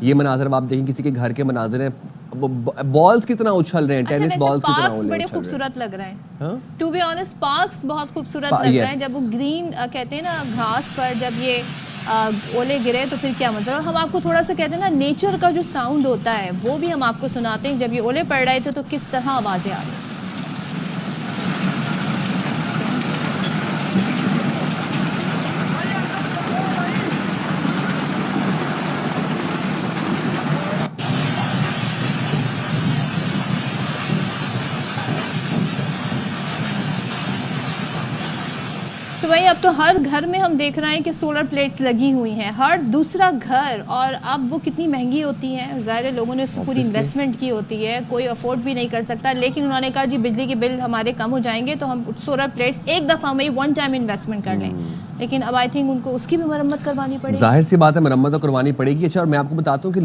یہ مناظر اب آپ دیکھیں کسی کے گھر کے مناظر ہیں, بالز کتنا اچھل رہے ہیں, ٹینس بالز کتنا پارکس بڑے خوبصورت لگ رہے ہیں, ٹو بی آنیسٹ پارکس بہت خوبصورت لگ رہے ہیں. جب وہ گرین کہتے ہیں نا گھاس پر جب یہ اولے گرے تو پھر کیا مطلب. ہم آپ کو تھوڑا سا کہتے ہیں نا نیچر کا جو ساؤنڈ ہوتا ہے وہ بھی ہم آپ کو سناتے ہیں. جب یہ اولے پڑ رہے تھے تو کس طرح آوازیں آ رہی تھیں. تو بھائی اب تو ہر گھر میں ہم دیکھ رہے ہیں کہ سولر پلیٹس لگی ہوئی ہیں, ہر دوسرا گھر. اور اب وہ کتنی مہنگی ہوتی ہیں, ظاہر ہے لوگوں نے اس پوری انویسٹمنٹ کی ہوتی ہے, کوئی افورڈ بھی نہیں کر سکتا. لیکن انہوں نے کہا جی بجلی کے بل ہمارے کم ہو جائیں گے تو ہم سولر پلیٹس ایک دفعہ میں ون ٹائم انویسٹمنٹ کر لیں. لیکن اب آئی تھنک ان کو اس کی بھی مرمت کروانی پڑے گی. ظاہر سی بات ہے مرمت تو کروانی پڑے گی. اچھا, اور میں آپ کو بتاتا ہوں کہ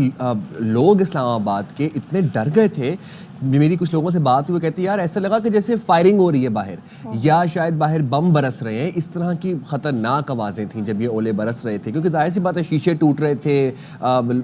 لوگ اسلام آباد کے اتنے ڈر گئے تھے, میری کچھ لوگوں سے بات ہوئی, کہتی یار ایسا لگا کہ جیسے فائرنگ ہو رہی ہے باہر, یا شاید باہر بم برس رہے ہیں. اس طرح کی خطرناک آوازیں تھیں جب یہ اولے برس رہے تھے, کیونکہ ظاہر سی بات ہے شیشے ٹوٹ رہے تھے,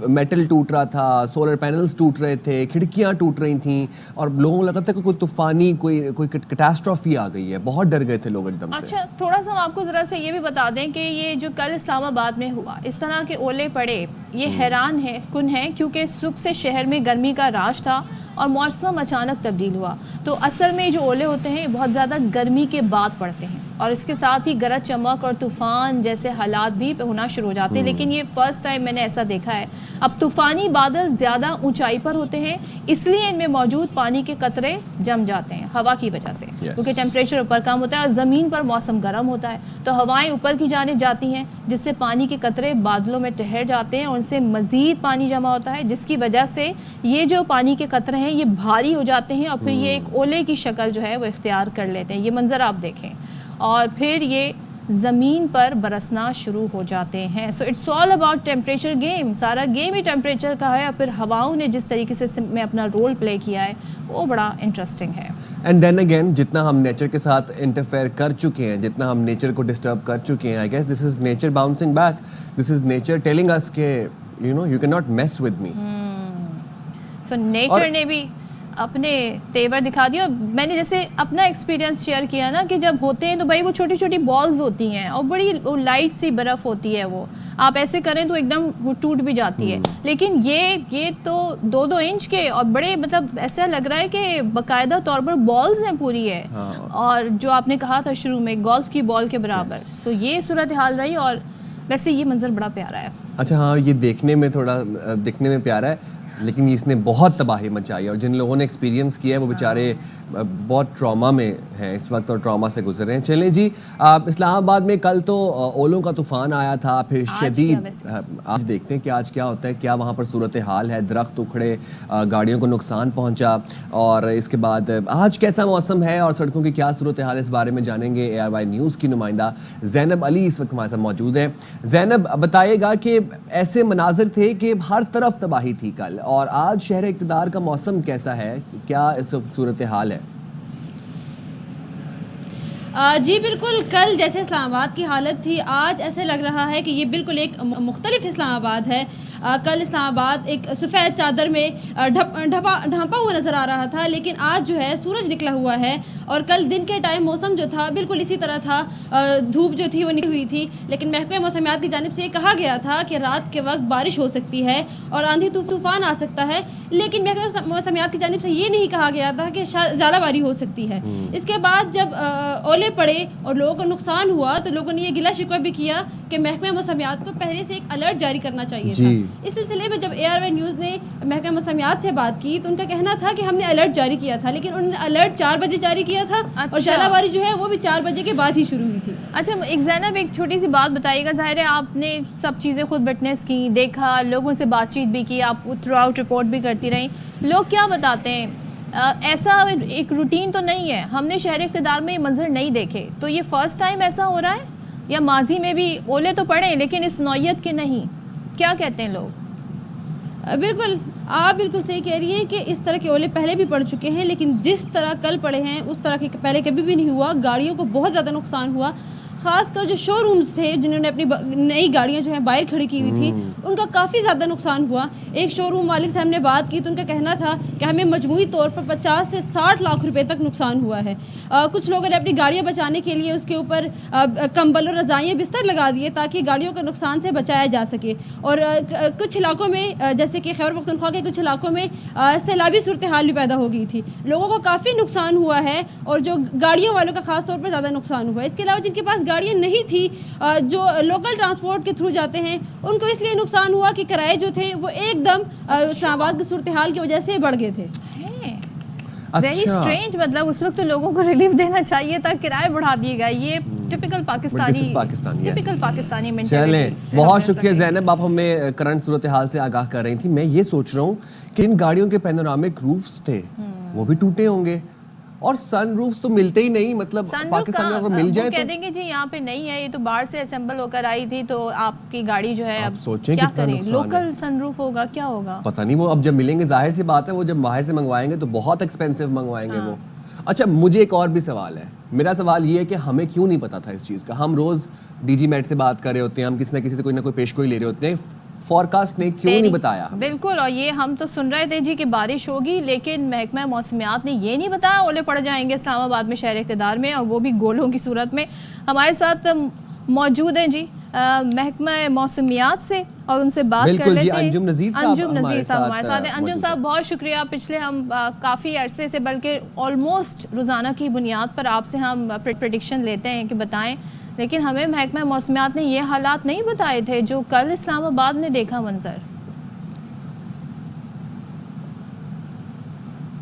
میٹل ٹوٹ رہا تھا, سولر پینلز ٹوٹ رہے تھے, کھڑکیاں ٹوٹ رہی تھیں, اور لوگوں کو لگا تھا کہ کوئی طوفانی کوئی کیٹاسٹرافی آ گئی ہے. بہت ڈر گئے تھے لوگ ایک دم سے. اچھا, تھوڑا سا ہم آپ کو ذرا سے یہ بھی بتا دیں کہ یہ جو کل اسلام آباد میں ہوا, اس طرح کے اولے پڑے, یہ حیران کن ہے کیونکہ صبح سے شہر میں گرمی کا راج تھا اور موسم اچانک تبدیل ہوا. تو اصل میں جو اولے ہوتے ہیں بہت زیادہ گرمی کے بعد پڑتے ہیں, اور اس کے ساتھ ہی گرج چمک اور طوفان جیسے حالات بھی ہونا شروع ہو جاتے ہیں. لیکن یہ فرسٹ ٹائم میں نے ایسا دیکھا ہے. اب طوفانی بادل زیادہ اونچائی پر ہوتے ہیں, اس لیے ان میں موجود پانی کے قطرے جم جاتے ہیں ہوا کی وجہ سے, کیونکہ ٹیمپریچر اوپر کم ہوتا ہے اور زمین پر موسم گرم ہوتا ہے. تو ہوائیں اوپر کی جانب جاتی ہیں جس سے پانی کے قطرے بادلوں میں ٹھہر جاتے ہیں اور ان سے مزید پانی جمع ہوتا ہے, جس کی وجہ سے یہ جو پانی کے قطرے ہیں یہ بھاری ہو جاتے ہیں اور پھر یہ ایک اولے کی شکل جو ہے وہ اختیار کر لیتے ہیں. یہ منظر آپ دیکھیں, اور پھر یہ زمین پر برسنا شروع ہو جاتے ہیں. So it's all about temperature game, سارا گیم ہی ٹیمپریچر کا ہے. اور پھر ہواؤں نے جس طریقے سے میں اپنا رول پلے کیا ہے وہ بڑا انٹرسٹنگ ہے. اینڈ دین اگین جتنا ہم نیچر کے ساتھ انٹرفیئر کر چکے ہیں, جتنا ہم نیچر کو ڈسٹرب کر چکے ہیں, I guess this is nature bouncing back, this is nature telling us کہ you can not mess with me. So nature نے بھی اپنے تیور دکھا دیا. میں نے جیسے اپنا ایکسپیرینس شیئر کیا نا کہ جب ہوتے ہیں تو بھائی وہ چھوٹی چھوٹی بالز ہوتی ہیں اور بڑی لائٹ سی برف ہوتی ہے, وہ آپ ایسے کریں تو ایک دم وہ ٹوٹ بھی جاتی ہے. لیکن یہ تو 2-2 انچ کے اور بڑے, مطلب ایسا لگ رہا ہے کہ باقاعدہ طور پر بالز ہیں پوری ہے, اور جو آپ نے کہا تھا شروع میں گولف کی بال کے برابر. سو یہ صورتحال رہی, اور ویسے یہ منظر بڑا پیارا ہے. اچھا ہاں, یہ دیکھنے میں تھوڑا دکھنے میں پیارا ہے, لیکن اس نے بہت تباہی مچائی, اور جن لوگوں نے ایکسپیرینس کیا ہے وہ بیچارے بہت ٹراما میں ہیں اس وقت اور ٹراما سے گزر رہے ہیں. چلیں جی, اسلام آباد میں کل تو اولوں کا طوفان آیا تھا, پھر شدید, آج دیکھتے ہیں کہ آج کیا ہوتا ہے, کیا وہاں پر صورتحال ہے. درخت اکھڑے, گاڑیوں کو نقصان پہنچا, اور اس کے بعد آج کیسا موسم ہے اور سڑکوں کی کیا صورتحال ہے, اس بارے میں جانیں گے. ARY نیوز کی نمائندہ زینب علی اس وقت ہمارے ساتھ موجود ہیں. زینب, بتائیے گا کہ ایسے مناظر تھے کہ ہر طرف تباہی تھی کل, اور آج شہر اقتدار کا موسم کیسا ہے, کیا اس وقت صورتحال ہے؟ جی بالکل, کل جیسے اسلام آباد کی حالت تھی آج ایسے لگ رہا ہے کہ یہ بالکل ایک مختلف اسلام آباد ہے. کل اسلام آباد ایک سفید چادر میں ڈھانپا ہوا نظر آ رہا تھا, لیکن آج جو ہے سورج نکلا ہوا ہے. اور کل دن کے ٹائم موسم جو تھا بالکل اسی طرح تھا, دھوپ جو تھی وہ نکلی ہوئی تھی, لیکن محکمہ موسمیات کی جانب سے یہ کہا گیا تھا کہ رات کے وقت بارش ہو سکتی ہے اور آندھی طوفان آ سکتا ہے. لیکن محکمہ موسمیات کی جانب سے یہ نہیں کہا گیا تھا کہ زیادہ بارش ہو سکتی ہے. اس کے بعد جب اولے پڑے اور لوگوں کو نقصان ہوا تو لوگوں نے یہ گلہ شکوہ بھی کیا کہ محکمہ موسمیات کو پہلے سے ایک الرٹ جاری کرنا چاہیے تھا. اس سلسلے میں جب ARY نیوز نے محکمہ موسمیات سے بات کی تو ان کا کہنا تھا کہ ہم نے الرٹ جاری کیا تھا, لیکن انہوں نے الرٹ 4 بجے جاری کیا تھا, اور ژالہ باری جو ہے وہ بھی 4 بجے کے بعد ہی شروع ہوئی تھی. اچھا ایک زینب, ایک چھوٹی سی بات بتائیے گا, ظاہر ہے آپ نے سب چیزیں خود وٹنس کی, دیکھا, لوگوں سے بات چیت بھی کی, آپ تھرو آؤٹ رپورٹ بھی کرتی رہیں, لوگ کیا بتاتے ہیں؟ ایسا ایک روٹین تو نہیں ہے, ہم نے شہر اقتدار میں یہ منظر نہیں دیکھے, تو یہ فرسٹ ٹائم ایسا ہو رہا ہے یا ماضی میں بھی اولے تو پڑے لیکن اس نوعیت کے نہیں؟ کیا کہتے ہیں لوگ؟ بالکل, آپ بالکل صحیح کہہ رہی ہیں کہ اس طرح کے اولے پہلے بھی پڑ چکے ہیں, لیکن جس طرح کل پڑے ہیں اس طرح کے پہلے کبھی بھی نہیں ہوا. گاڑیوں کو بہت زیادہ نقصان ہوا, خاص کر جو شو رومز تھے جنہوں نے اپنی نئی گاڑیاں جو ہیں باہر کھڑی کی ہوئی تھی ان کا کافی زیادہ نقصان ہوا. ایک شو روم مالک صاحب نے بات کی تو ان کا کہنا تھا کہ ہمیں مجموعی طور پر 50 سے 60 لاکھ روپے تک نقصان ہوا ہے. کچھ لوگوں نے اپنی گاڑیاں بچانے کے لیے اس کے اوپر کمبل اور رضائیاں بستر لگا دیے تاکہ گاڑیوں کے نقصان سے بچایا جا سکے. اور کچھ علاقوں میں جیسے کہ خیبر پختونخوا کے کچھ علاقوں میں سیلابی صورتحال بھی پیدا ہو گئی تھی. لوگوں کو کافی نقصان ہوا ہے اور جو گاڑیوں والوں کا خاص طور پر زیادہ نقصان ہوا ہے. اس کے علاوہ جن کے پاس گاڑیاں نہیں تھی جو لوکل ٹرانسپورٹ کے تھرو جاتے ہیں ان کو اس لیے نقصان ہوا کہ کرائے جو تھے وہ ایک دم اسلام آباد کی صورتحال کی وجہ سے بڑھ گئے تھے. Very strange. مطلب اس وقت لوگوں کو ریلیف دینا چاہیے تھا, کرائے بڑھا دیے گئے. یہ ٹپیکل پاکستانی مینٹلٹی. چلیں, بہت شکریہ زینب, آپ ہمیں کرنٹ صورتحال سے آگاہ کر رہی تھی. میں یہ سوچ رہا ہوں کہ ان گاڑیوں کے پینورامک روفس تھے وہ بھی ٹوٹے ہوں گے اور سن روفس تو ملتے ہی نہیں. مطلب پاکستان میں اگر مل جائے تو کہہ دیں گے جی یہاں پہ نہیں ہے, یہ تو باہر سے اسمبل ہو کر آئی تھی تو آپ کی گاڑی جو ہے اب سوچیں کیا کریں, لوکل سن روف ہوگا کیا ہوگا پتہ نہیں. وہ اب جب ملیں گے ظاہر سی بات ہے وہ جب باہر سے منگوائیں گے تو بہت ایکسپینسو منگوائیں گے وہ. اچھا, مجھے ایک اور بھی سوال ہے. میرا سوال یہ ہے کہ ہمیں کیوں نہیں پتا تھا اس چیز کا؟ ہم روز ڈی جی میٹ سے بات کر رہے ہوتے ہیں, ہم کسی نہ کسی سے کوئی نہ کوئی پیش گوئی لے رہے ہوتے ہیں. فورکاسٹ نے کیوں نہیں بتایا؟ بالکل, اور یہ ہم تو سن رہے تھے جی کہ بارش ہوگی, لیکن محکمہ موسمیات نے یہ نہیں بتایا اولے پڑ جائیں گے اسلام آباد میں شہر اقتدار میں, اور وہ بھی گولوں کی صورت میں. ہمارے ساتھ موجود ہیں جی محکمہ موسمیات سے اور ان سے بات کر لیتے ہیں. انجم نذیر صاحب ہمارے ساتھ ہیں. انجم صاحب بہت شکریہ. پچھلے ہم کافی عرصے سے بلکہ آلموسٹ روزانہ کی بنیاد پر آپ سے ہم پریڈکشن لیتے ہیں کہ بتائیں, لیکن ہمیں محکمہ موسمیات نے یہ حالات نہیں بتائے تھے جو کل اسلام آباد نے دیکھا منظر.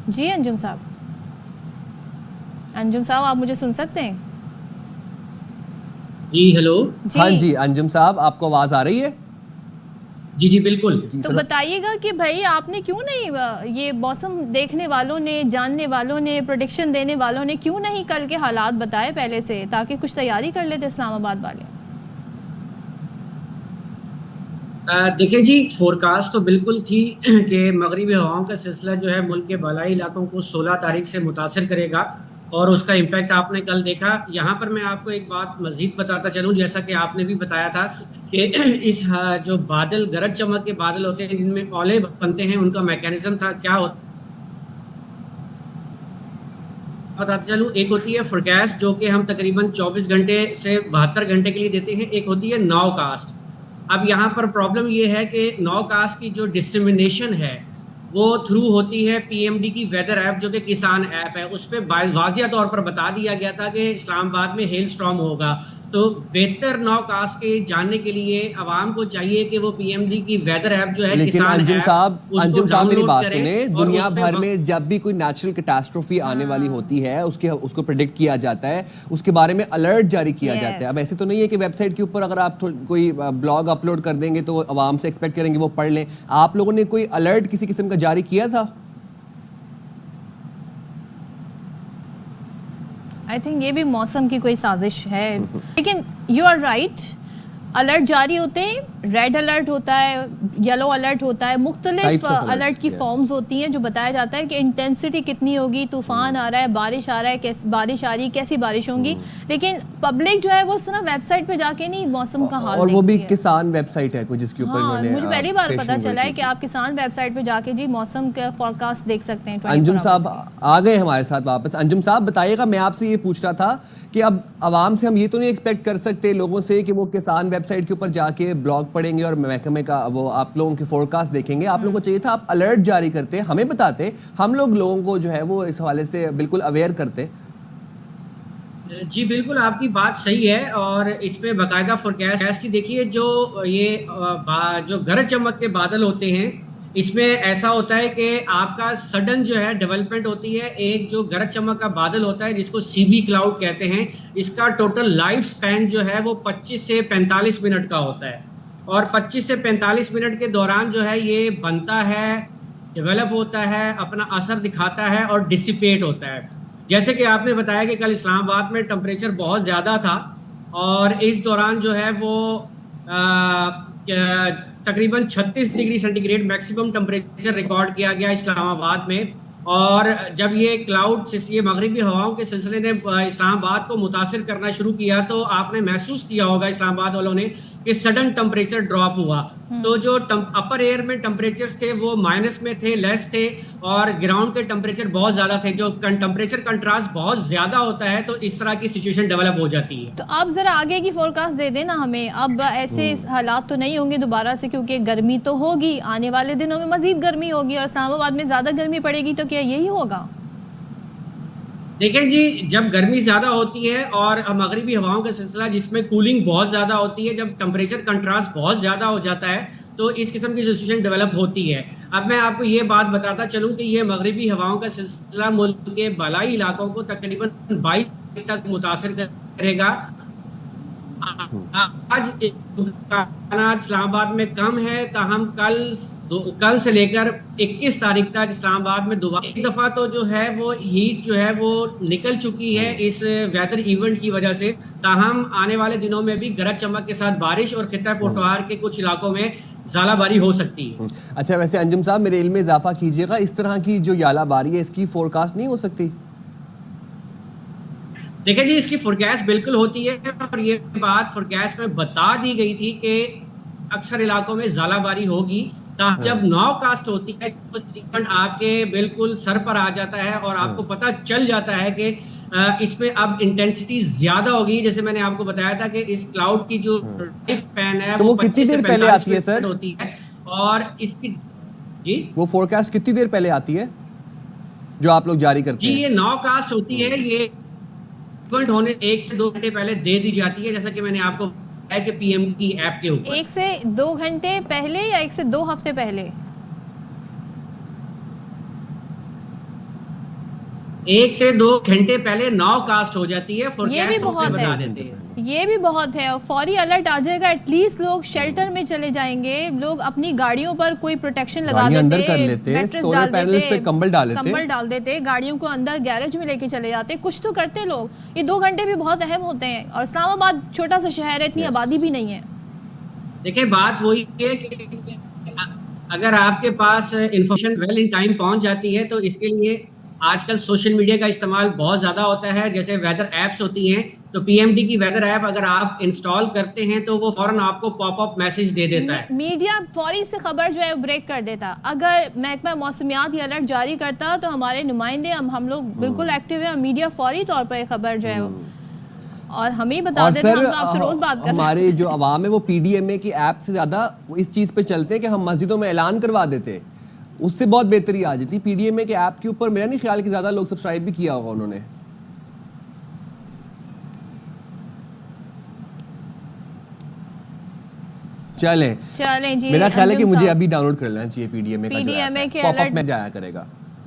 جی انجم صاحب, انجم صاحب آپ مجھے سن سکتے ہیں؟ جی ہیلو. ہاں جی انجم صاحب, آپ کو آواز آ رہی ہے؟ جی جی بالکل. تو بتائیے گا کہ بھائی آپ نے کیوں نہیں, یہ موسم دیکھنے والوں نے, جاننے والوں نے, پریڈکشن دینے والوں نے کیوں نہیں کل کے حالات بتائے پہلے سے تاکہ کچھ تیاری کر لیتے اسلام آباد والے؟ دیکھیں جی, فورکاسٹ تو بالکل تھی کہ مغربی ہواؤں کا سلسلہ جو ہے ملک کے بالائی علاقوں کو 16 تاریخ سے متاثر کرے گا اور اس کا امپیکٹ آپ نے کل دیکھا. یہاں پر میں آپ کو ایک بات مزید بتاتا چلوں, جیسا کہ آپ نے بھی بتایا تھا کہ اس جو بادل گرج چمک کے بادل ہوتے ہیں جن میں اولے بنتے ہیں, ان کا میکینزم تھا کیا ہوتا بتاتا چلوں. ایک ہوتی ہے فورکاسٹ جو کہ ہم تقریباً 24 گھنٹے سے 72 گھنٹے کے لیے دیتے ہیں. ایک ہوتی ہے ناؤ کاسٹ. اب یہاں پر پرابلم یہ ہے کہ ناؤ کاسٹ کی جو ڈسٹیمنیشن ہے وہ تھرو ہوتی ہے پی ایم ڈی کی ویدر ایپ جو کہ کسان ایپ ہے. اس پہ واضح طور پر بتا دیا گیا تھا کہ اسلام آباد میں ہیل اسٹارم ہوگا. تو بہتر ناؤ کاسٹ کے جاننے کے لیے عوام کو چاہیے کہ وہ پی ایم ڈی کی ویدر ایپ جو ہے لیکن انجم صاحب میری بات سنیں, دنیا بھر میں جب بھی کوئی نیچرل کیٹاسٹروفی آنے والی ہوتی ہے اس کو پریڈکٹ کیا جاتا ہے, اس کے بارے میں الرٹ جاری کیا جاتا ہے. اب ایسے تو نہیں ہے کہ ویب سائٹ کے اوپر اگر آپ کوئی بلاگ اپلوڈ کر دیں گے تو عوام سے ایکسپیکٹ کریں گے وہ پڑھ لیں. آپ لوگوں نے کوئی الرٹ کسی قسم کا جاری کیا تھا؟ آئی تھنک یہ بھی موسم کی کوئی سازش ہے, لیکن یو آر رائٹ, الرٹ جاری ہوتے ہیں, ریڈ الرٹ ہوتا ہے, یلو الرٹ ہوتا ہے, مختلف الرٹ کی فارمز ہوتی ہیں جو بتایا جاتا ہے کہ انٹینسٹی کتنی ہوگی, طوفان آ رہا ہے, بارش آ رہا ہے, بارش آ رہی ہے, کیسی بارش ہوں گی. لیکن پبلک جو ہے وہ صرف ویب سائٹ پہ جا کے نہیں موسم کا حال, اور وہ بھی کسان ویب سائٹ ہے کوئی جس کے اوپر انہوں نے, مجھے پہلی بار پتا چلا ہے کہ آپ کسان ویب سائٹ پہ جا کے جی موسم کا فورکاسٹ دیکھ سکتے ہیں. انجم صاحب آ گئے ہمارے ساتھ واپس. انجم صاحب بتائیے گا, میں آپ سے یہ پوچھ رہا تھا کہ اب عوام سے ہم یہ تو نہیں ایکسپیکٹ کر سکتے لوگوں سے کہ وہ کسان ویب سائٹ کے اوپر جا کے بلاگ پڑھیں گے اور محکمے کا وہ آپ لوگوں کے فورکاسٹ دیکھیں گے. آپ لوگوں کو چاہیے تھا آپ الرٹ جاری کرتے, ہمیں بتاتے, ہم لوگ لوگوں کو جو ہے وہ اس حوالے سے بالکل اویئر کرتے. جی بالکل آپ کی بات صحیح ہے, اور اس پہ باقاعدہ فورکاسٹ دیکھیے. جو یہ جو گرج چمک کے بادل ہوتے ہیں اس میں ایسا ہوتا ہے کہ آپ کا سڈن جو ہے ڈیولپمنٹ ہوتی ہے. ایک جو گرج چمک کا بادل ہوتا ہے جس کو سی بی کلاؤڈ کہتے ہیں, اس کا ٹوٹل لائف سپین جو ہے وہ 25 سے 45 منٹ کا ہوتا ہے, اور 25 سے 45 منٹ کے دوران جو ہے یہ بنتا ہے, ڈیولپ ہوتا ہے, اپنا اثر دکھاتا ہے اور ڈسپیٹ ہوتا ہے. جیسے کہ آپ نے بتایا کہ کل اسلام آباد میں ٹمپریچر بہت زیادہ تھا اور اس دوران جو ہے وہ تقریباً 36 degree centigrade maximum temperature record کیا گیا اسلام آباد میں. اور جب یہ کلاؤڈ یہ مغربی ہواؤں کے سلسلے نے اسلام آباد کو متاثر کرنا شروع کیا تو آپ نے محسوس کیا ہوگا اسلام آباد والوں نے کہ سڈن ٹمپریچر ڈراپ ہوا. تو جو اپر ایئر میں ٹمپریچرز تھے وہ مائنس میں تھے, لیس تھے, اور گراؤنڈ کے ٹمپریچر بہت زیادہ تھے. جو ٹمپریچر کنٹراسٹ بہت زیادہ ہوتا ہے تو اس طرح کی سچویشن ڈیولپ ہو جاتی ہے. تو آپ ذرا آگے کی فورکاسٹ دے دیں نا ہمیں. اب ایسے حالات تو نہیں ہوں گے دوبارہ سے, کیونکہ گرمی تو ہوگی, آنے والے دنوں میں مزید گرمی ہوگی اور اسلام آباد میں زیادہ گرمی پڑے گی, تو کیا یہی ہوگا؟ دیکھیں جی, جب گرمی زیادہ ہوتی ہے اور مغربی ہواؤں کا سلسلہ جس میں کولنگ بہت زیادہ ہوتی ہے, جب ٹمپریچر کنٹراسٹ بہت زیادہ ہو جاتا ہے تو اس قسم کی سچویشن ڈیولپ ہوتی ہے. اب میں آپ کو یہ بات بتاتا چلوں کہ یہ مغربی ہواؤں کا سلسلہ ملک کے بالائی علاقوں کو تقریباً 22 تک متاثر کرے گا. آج امکانات اسلام آباد میں کم ہے, تاہم کل سے لے کر 21 تاریخ تک اسلام آباد میں دوبارہ ایک دفعہ تو جو ہے وہ ہیٹ جو ہے وہ نکل چکی ہے اس ویدر ایونٹ کی وجہ سے. تاہم آنے والے دنوں میں بھی گرج چمک کے ساتھ بارش اور خطہ پوٹوہار کے کچھ علاقوں میں ژالہ باری ہو سکتی ہے. اچھا, ویسے انجم صاحب میرے علم میں اضافہ کیجیے گا, اس طرح کی جو یالہ باری ہے اس کی فورکاسٹ نہیں ہو سکتی؟ دیکھیں جی, اس کی فورکاسٹ بالکل ہوتی ہے, اور یہ بات فورکاسٹ میں بتا دی گئی تھی کہ اکثر علاقوں میں ژالہ باری ہوگی. جب ناؤ کاسٹ ہوتی ہے تو ایونٹ آپ کے بالکل سر پر آ جاتا ہے اور آپ کو پتہ چل جاتا ہے کہ اس میں اب انٹینسٹی زیادہ ہوگی. جیسے میں نے آپ کو بتایا تھا کہ اس کلاؤڈ کی جو لائف سپین ہے وہ کتنی دیر پہلے آتی ہے سر ہوتی ہے, اور اس کی جی وہ فورکاسٹ کتنی دیر پہلے آتی ہے جو آپ لوگ جاری کرتے ہیں؟ جی, یہ ناؤ کاسٹ ہوتی ہے, یہ ایونٹ ہونے 1 سے 2 گھنٹے پہلے دے دی جاتی ہے, جیسا کہ میں نے آپ کو بتایا کہ پی ایم کی ایپ کے اوپر 1 سے 2 گھنٹے پہلے یا 1 سے 2 ہفتے پہلے؟ 1 سے 2 گھنٹے پہلے ناؤ کاسٹ ہو جاتی ہے, یہ بھی فورکاسٹ بہت بتا ہے, دیتے ہیں. یہ بھی بہت ہے. فوری الرٹ آ جائے گا, ایٹ لیسٹ لوگ شیلٹر میں چلے جائیں گے, لوگ اپنی گاڑیوں پر کوئی پروٹیکشن لگا دیتے, سولر پینلز پہ کمبل ڈال دیتے, گاڑیوں کو اندر گیرج میں لے کے چلے جاتے, کچھ تو کرتے لوگ. یہ 2 گھنٹے بھی بہت اہم ہوتے ہیں, اور اسلام آباد چھوٹا سا شہر ہے, اتنی آبادی بھی نہیں ہے. دیکھیں بات وہی ہے کہ اگر آپ کے پاس انفارمیشن ویل ان ٹائم پہنچ جاتی ہے تو اس کے لیے آج کل سوشل میڈیا کا استعمال بہت زیادہ ہوتا ہے. جیسے ویدر ایپس ہوتی ہیں, تو پی ایم ڈی کی ویدر ایپ اگر آپ انسٹال کرتے ہیں تو وہ فوراً آپ کو پاپ اپ میسج دے دیتا ہے. میڈیا فوری سے خبر جو ہے بریک کر دیتا. اگر محکمہ موسمیات یہ الرٹ جاری کرتا تو ہمارے نمائندے ہم لوگ بالکل ایکٹیو ہیں, میڈیا فوری طور پر خبر جو ہے اور ہمیں بتا دیتے ہیں. ہم تو آپ سے روز بات کر رہے ہیں. ہمارے جو عوام ہے وہ پی ڈی ایم اے کی ایپ سے زیادہ اس چیز پہ چلتے ہیں کہ ہم مسجدوں میں اعلان کروا دیتے, اس سے بہت بہتری آ جاتی. پی ڈی ایم اے کے ایپ کے اوپر میرا نہیں خیال کہ زیادہ لوگ سبسکرائب بھی کیا ہوگا انہوں نے. چلیں جی, میرا خیال ہے کہ مجھے ابھی ڈاؤن لوڈ کر لینا چاہیے پی ڈی ایم اے کا, پاپ اپ میں جایا کرے گا.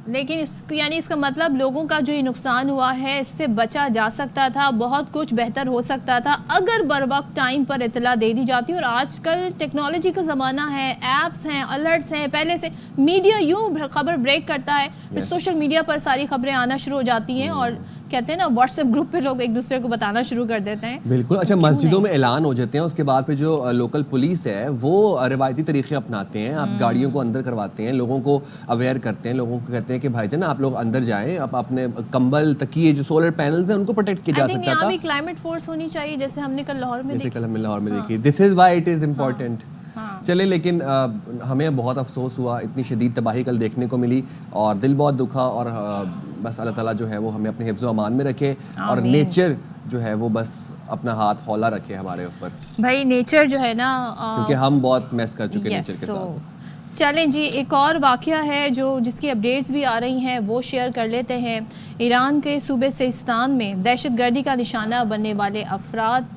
لیکن یعنی اس کا مطلب لوگوں کا جو یہ نقصان ہوا ہے اس سے بچا جا سکتا تھا, بہت کچھ بہتر ہو سکتا تھا اگر بر وقت ٹائم پر اطلاع دے دی جاتی. اور آج کل ٹیکنالوجی کا زمانہ ہے, ایپس ہیں, الرٹس ہیں, پہلے سے میڈیا یوں خبر بریک کرتا ہے, پھر سوشل میڈیا پر ساری خبریں آنا شروع ہو جاتی ہیں, اور کہتے ہیں نا واٹس ایپ گروپ پہ لوگ ایک دوسرے کو بتانا شروع کر دیتے ہیں. بالکل. اچھا, مسجدوں میں اعلان ہو جاتے ہیں, اس کے بعد پھر جو لوکل پولیس ہے وہ روایتی طریقے اپناتے ہیں. آپ گاڑیوں کو اندر کرواتے ہیں, لوگوں کو اویئر کرتے ہیں, لوگوں کو کہتے ہیں کہ بھائی جان آپ لوگ اندر جائیں, آپ اپنے کمبل تکیے جو سولر پینلز ہیں ان کو پروٹیکٹ کیا جا سکتا تھا. کلائمیٹ فورس ہونی چاہیے جیسے ہم نے کل لاہور میں دیکھی. This is why it is important. چلے, لیکن ہمیں بہت افسوس ہوا, اتنی شدید تباہی کل دیکھنے کو ملی اور دل بہت دکھا. اور بس اللہ تعالیٰ جو ہے وہ ہمیں اپنے حفظ و امان میں رکھے, اور نیچر جو ہے وہ بس اپنا ہاتھ ہولا رکھے ہمارے اوپر. بھائی نیچر جو ہے نا, کیونکہ ہم بہت میس کر چکے نیچر کے ساتھ. چلیں جی, ایک اور واقعہ ہے جس کی اپڈیٹس بھی آ رہی ہیں وہ شیئر کر لیتے ہیں. ایران کے صوبے سیستان میں دہشت گردی کا نشانہ بننے والے افراد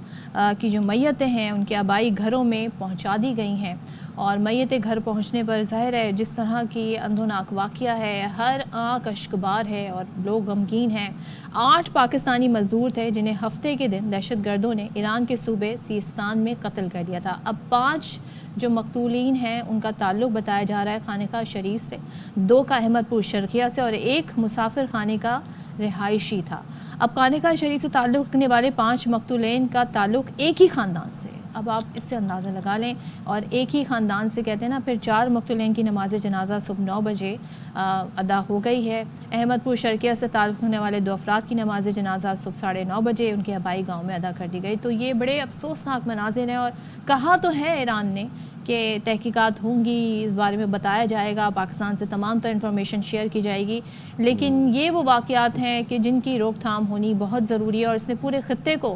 کی جو میتیں ہیں ان کے آبائی گھروں میں پہنچا دی گئی ہیں, اور میتیں گھر پہنچنے پر ظاہر ہے جس طرح کی اندھوناک واقعہ ہے, ہر آنکھ اشکبار ہے اور لوگ غمگین ہیں. 8 پاکستانی مزدور تھے جنہیں ہفتے کے دن دہشت گردوں نے ایران کے صوبے سیستان میں قتل کر دیا تھا. اب 5 جو مقتولین ہیں ان کا تعلق بتایا جا رہا ہے خانقاہ شریف سے, 2 کا احمد پور شرقیہ سے اور 1 مسافر خانے کا رہائشی تھا. اب خانقاہ شریف سے تعلق رکھنے والے 5 مقتولین کا تعلق ایک ہی خاندان سے. اب آپ اس سے اندازہ لگا لیں. اور ایک ہی خاندان سے کہتے ہیں نا پھر 4 مقتولین کی نماز جنازہ صبح 9 بجے ادا ہو گئی ہے. احمد پور شرقیہ سے تعلق رکھنے والے 2 افراد کی نماز جنازہ صبح 9:30 بجے ان کے آبائی گاؤں میں ادا کر دی گئی. تو یہ بڑے افسوسناک مناظر ہیں اور کہا تو ہے ایران نے کہ تحقیقات ہوں گی, اس بارے میں بتایا جائے گا, پاکستان سے تمام تر انفارمیشن شیئر کی جائے گی, لیکن یہ وہ واقعات ہیں کہ جن کی روک تھام ہونی بہت ضروری ہے اور اس نے پورے خطے کو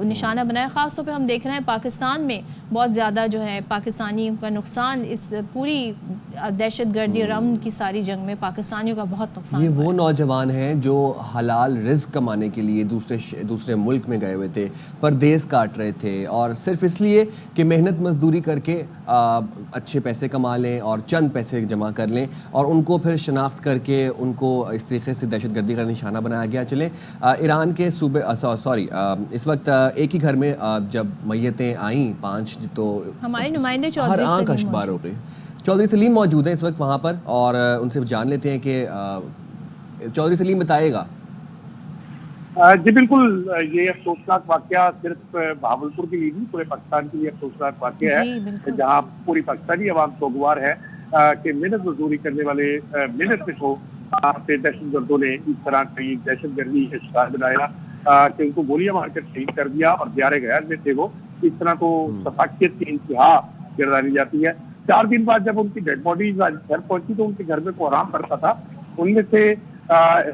نشانہ بنایا. خاص طور پہ ہم دیکھ رہے ہیں پاکستان میں بہت زیادہ جو ہے پاکستانیوں کا نقصان, اس پوری دہشت گردی اور امن کی ساری جنگ میں پاکستانیوں کا بہت نقصان. یہ وہ نوجوان ہیں جو حلال رزق کمانے کے لیے دوسرے ملک میں گئے ہوئے تھے, پردیس کاٹ رہے تھے, اور صرف اس لیے کہ محنت مزدوری کر کے اچھے پیسے کما لیں اور چند پیسے جمع کر لیں, اور ان کو پھر شناخت کر کے ان کو اس طریقے سے دہشت گردی کا نشانہ بنایا گیا. چلیں ایران کے صوبے اس وقت ایک ہی گھر میں جب میتیں آئیں 5 تو ہمارے نمائندے ہر آنکھ اشکبار ہو گئی. چودھری سلیم موجود ہیں اس وقت وہاں پر, اور ان سے جان لیتے ہیں کہ چودھری سلیم بتائے گا. جی بالکل, یہ افسوسناک واقعہ صرف بہاولپور کے لیے نہیں پورے پاکستان کے لیے افسوسناک واقعہ ہے, جہاں پوری پاکستانی عوام سوگوار ہے کہ محنت مزدوری کرنے والے محنت پہ ہو پہ دہشت گردوں نے اس طرح کی دہشت گردی کا شکار بنایا کہ ان کو گولیاں مار کر شہید کر دیا, اور دیار غیر میں تھے وہ. اس طرح تو سفاکیت کی انتہا گردانی جاتی ہے. 4 دن بعد جب ان کی ڈیڈ باڈیز گھر پہنچی تو ان کے گھر میں کو آرام پڑتا تھا. ان میں سے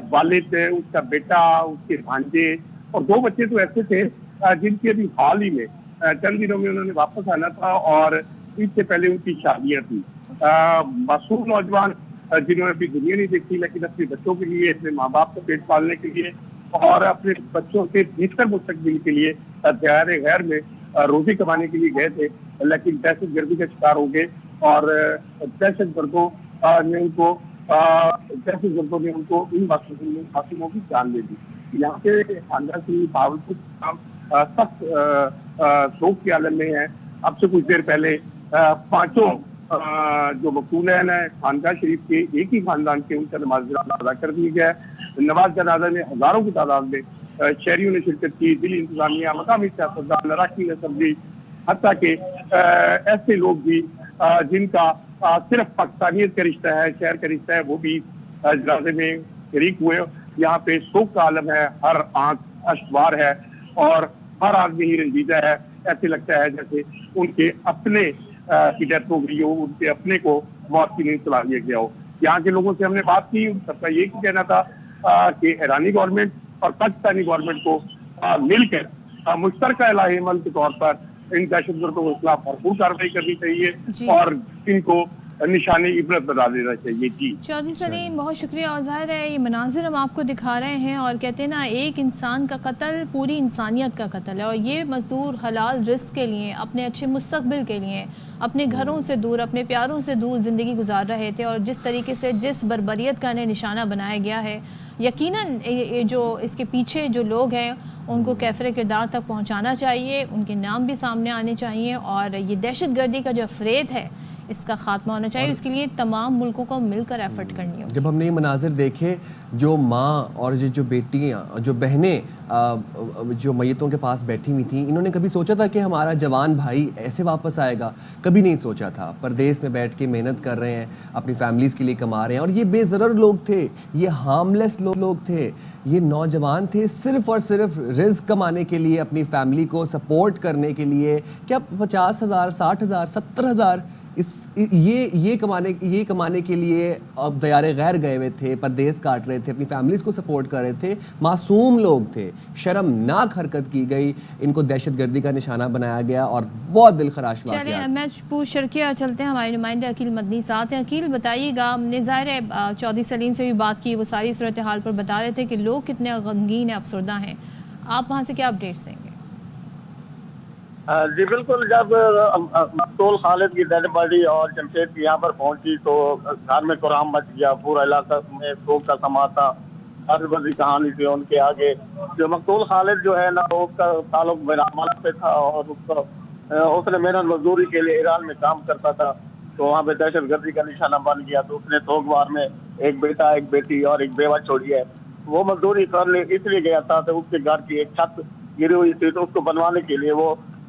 والد, اس کا بیٹا, اس کے بھانجے اور 2 بچے تو ایسے تھے جن کی ابھی حال ہی میں چند دنوں میں انہوں نے واپس آنا تھا, اور اس سے پہلے ان کی شادیاں تھیں. معصوم نوجوان جنہوں نے ابھی دنیا نہیں دیکھی, لیکن اپنے بچوں کے لیے, اپنے ماں باپ کو پیٹ پالنے کے لیے اور اپنے بچوں کے بہتر مستقبل کے لیے دیار غیر میں روزی کمانے کے لیے گئے تھے, لیکن دہشت گردی کا شکار ہو گئے, اور دہشت گردوں نے ان کو ان معصوموں کی جان دے دی. یہاں کے خاندان سے بہاولپور سخت شوق کے عالم میں ہے. اب سے کچھ دیر پہلے 5 جو مقتولین ہیں خانقاہ شریف کے ایک ہی خاندان کے, ان کا نماز جنازہ ادا کر دیا گیا ہے. نماز جنازہ میں ہزاروں کی تعداد میں شہریوں نے شرکت کی, ضلعی انتظامیہ, مقامی سیاستدان, اراکین اسمبلی, حتیٰ کہ ایسے لوگ بھی جن کا صرف پاکستانیت کا رشتہ ہے, شہر کا رشتہ ہے, وہ بھی جنازے میں شریک ہوئے. یہاں پہ سوگ کا عالم ہے, ہر آنکھ اشکبار ہے, اور ہر آدمی ہی رنجیدہ ہے. ایسے لگتا ہے جیسے ان کے اپنے کی ڈیتھ ہو گئی ہو, ان کے اپنے کو موت کی نیند سلا دیا گیا ہو. یہاں کے لوگوں سے ہم نے بات کی, سب کا یہی کہنا تھا کہ ایرانی گورنمنٹ اور پاکستانی گورنمنٹ کو مل کر مشترکہ الہی عمل کے طور پر ان دہشت گردوں کے خلاف بھرپور کارروائی کرنی چاہیے اور ان کو نشانی عبرت بنا دینا چاہیے. جی چودھری سلیم بہت شکریہ. اور ظاہر ہے یہ مناظر ہم آپ کو دکھا رہے ہیں, اور کہتے ہیں نا ایک انسان کا قتل پوری انسانیت کا قتل ہے, اور یہ مزدور حلال رزق کے لیے, اپنے اچھے مستقبل کے لیے اپنے گھروں سے دور, اپنے پیاروں سے دور زندگی گزار رہے تھے, اور جس طریقے سے جس بربریت کا انہیں نشانہ بنایا گیا ہے, یقیناً جو اس کے پیچھے جو لوگ ہیں ان کو کیفر کردار تک پہنچانا چاہیے, ان کے نام بھی سامنے آنے چاہیے, اور یہ دہشت گردی کا جو افریب ہے اس کا خاتمہ ہونا چاہیے. اس کے لیے تمام ملکوں کو مل کر ایفرٹ کرنی ہوگی. جب ہم نے یہ مناظر دیکھے, جو ماں اور جو بیٹیاں, جو بہنیں جو میتوں کے پاس بیٹھی ہوئی تھیں, انہوں نے کبھی سوچا تھا کہ ہمارا جوان بھائی ایسے واپس آئے گا؟ کبھی نہیں سوچا تھا. پردیس میں بیٹھ کے محنت کر رہے ہیں, اپنی فیملیز کے لیے کما رہے ہیں, اور یہ بے ضرر لوگ تھے, یہ ہارملیس لوگ تھے, یہ نوجوان تھے, صرف اور صرف رزق کمانے کے لیے, اپنی فیملی کو سپورٹ کرنے کے لیے. کیا 50,000 60,000 70,000 یہ کمانے کے لیے اب دیار غیر گئے ہوئے تھے, پردیس کاٹ رہے تھے, اپنی فیملیز کو سپورٹ کر رہے تھے. معصوم لوگ تھے, شرمناک حرکت کی گئی, ان کو دہشت گردی کا نشانہ بنایا گیا, اور بہت دل خراش واقعات. چلیں میں پور شرقیہ چلتے ہیں, ہمارے نمائندے عقیل مدنی ساتھ ہیں. عقیل بتائیے گا, ہم نے ظاہر ہے چودھری سلیم سے بھی بات کی, وہ ساری صورتحال پر بتا رہے تھے کہ لوگ کتنے غمگین ہیں, افسردہ ہیں. آپ وہاں سے کیا اپڈیٹس دیں گے؟ جی بالکل, جب مقتول خالد کی ڈیڈ باڈی اور جمشید کی یہاں پر پہنچی تو گھر میں قرآن مچ گیا, پورا علاقہ میں سوگ کا سما تھا. ہر بڑی کہانی تھی ان کے آگے. جو مقتول خالد جو ہے نا, اس کا تعلق بیرامالہ پہ تھا, اور اس نے محنت مزدوری کے لیے ایران میں کام کرتا تھا, تو وہاں پہ دہشت گردی کا نشانہ بن گیا. تو اس نے سوگوار میں ایک بیٹا, ایک بیٹی اور ایک بیوہ چھوڑی ہے. وہ مزدوری کرنے اس لیے گیا تھا کہ اس کے گھر کی ایک چھت گری ہوئی تھی, تو اس کو بنوانے کے لیے وہ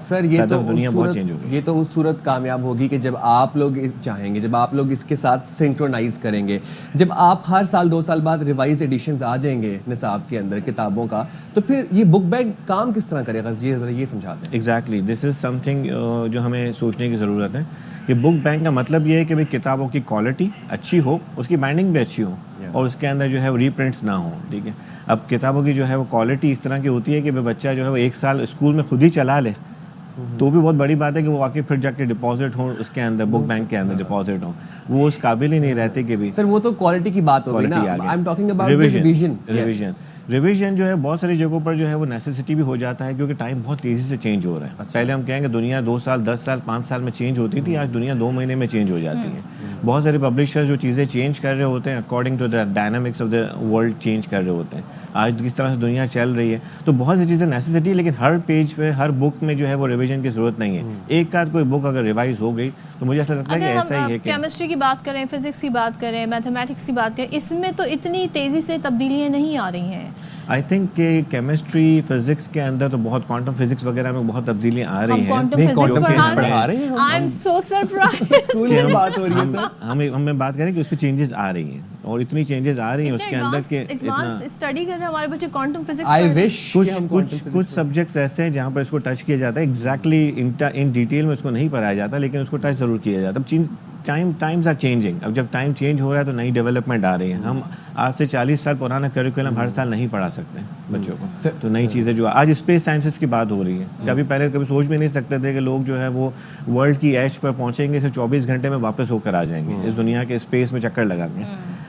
سر یہ تو دنیا بہت چینج ہوگی. یہ تو اس صورت کامیاب ہوگی کہ جب آپ لوگ چاہیں گے, جب آپ لوگ اس کے ساتھ سنکرونائز کریں گے, جب آپ ہر سال 2 سال بعد ریوائز ایڈیشنز آ جائیں گے نصاب کے اندر کتابوں کا, تو پھر یہ بک بینک کام کس طرح کرے گا, یہ ذرا یہ سمجھا دیں. ایگزیکٹلی, دس از سم تھنگ جو ہمیں سوچنے کی ضرورت ہے. کہ بک بینک کا مطلب یہ ہے کہ بھائی کتابوں کی کوالٹی اچھی ہو, اس کی بائنڈنگ بھی اچھی ہو, اور اس کے اندر جو ہے وہ ری پرنٹس نہ ہوں. ٹھیک ہے, اب کتابوں کی جو ہے وہ کوالٹی اس طرح کی ہوتی ہے کہ بچہ جو ہے وہ 1 سال اسکول میں خود ہی چلا لے تو بھی بہت بڑی بات ہے کہ وہ واقعی پھر جا کے ڈپازٹ ہوں اس کے اندر, بک بینک کے اندر ڈپازٹ ہوں. وہ اس قابل ہی نہیں رہتے کہ بھی. سر وہ تو کوالٹی کی بات ہوگی نا, I am talking about revision. Revision جو ہے بہت ساری جگہوں پر جو ہے وہ نیسیسٹی بھی ہو جاتا ہے, کیونکہ ٹائم بہت تیزی سے چینج ہو رہا ہے. پہلے ہم کہیں گے دنیا 2 سال 10 سال 5 سال میں چینج ہوتی تھی, آج دنیا 2 مہینے میں چینج ہو جاتی ہے. بہت سارے پبلشر جو چیزیں چینج کر رہے ہوتے ہیں according to the dynamics of the world change کر رہے ہوتے ہیں. آج کس طرح سے دنیا چل رہی ہے, تو بہت سی چیزیں نیسیسٹی, لیکن ہر پیج پہ ہر بک میں جو ہے وہ ریویژن کی ضرورت نہیں ہے. ایک آدھ کوئی بک اگر ریوائز ہو گئی تو مجھے ایسا لگتا ہے کہ ایسا ہی ہے کہ کیمسٹری کی بات کریں, فزکس کی بات کریں, میتھمیٹکس کی بات کریں, اس میں تو اتنی تیزی سے تبدیلیاں نہیں آ رہی ہیں. آئی تھنک کہ کیمسٹری فزکس کے اندر تو بہت کوانٹم فزکس وغیرہ میں بہت تبدیلیاں آ رہی ہیں. پڑھا رہے ہیں, آئی ایم سو سرپرائزڈ. بات ہو رہی ہے سر, ہمیں بات کریں کہ اس پہ چینجز آ رہی ہیں, اور اتنی چینجز آ رہی ہیں اس کے اندر کہ ایڈوانس اسٹڈی کر رہے ہیں ہمارے بچے کوانٹم فزکس. آئی وش کچھ سبجیکٹس ایسے ہیں جہاں پر اس کو ٹچ کیا جاتا ہے, ایگزیکٹلی ان ڈیٹیل میں اس کو نہیں پڑھایا جاتا, لیکن اس کو ٹچ ضرور کیا جاتا ہے. Times are changing. اب جب ٹائم چینج ہو رہا ہے تو نئی ڈیولپمنٹ آ رہی ہے. ہم آج سے 40 سال پرانا کریکولم ہر سال نہیں پڑھا سکتے بچوں کو, تو نئی چیزیں جو آج اسپیس سائنسز کی بات ہو رہی ہے. کبھی پہلے کبھی سوچ بھی نہیں سکتے تھے کہ لوگ جو ہے وہ ورلڈ کی ایج پر پہنچیں گے, 24 گھنٹے میں واپس ہو کر آ جائیں گے اس دنیا کے اسپیس میں چکر لگا کے.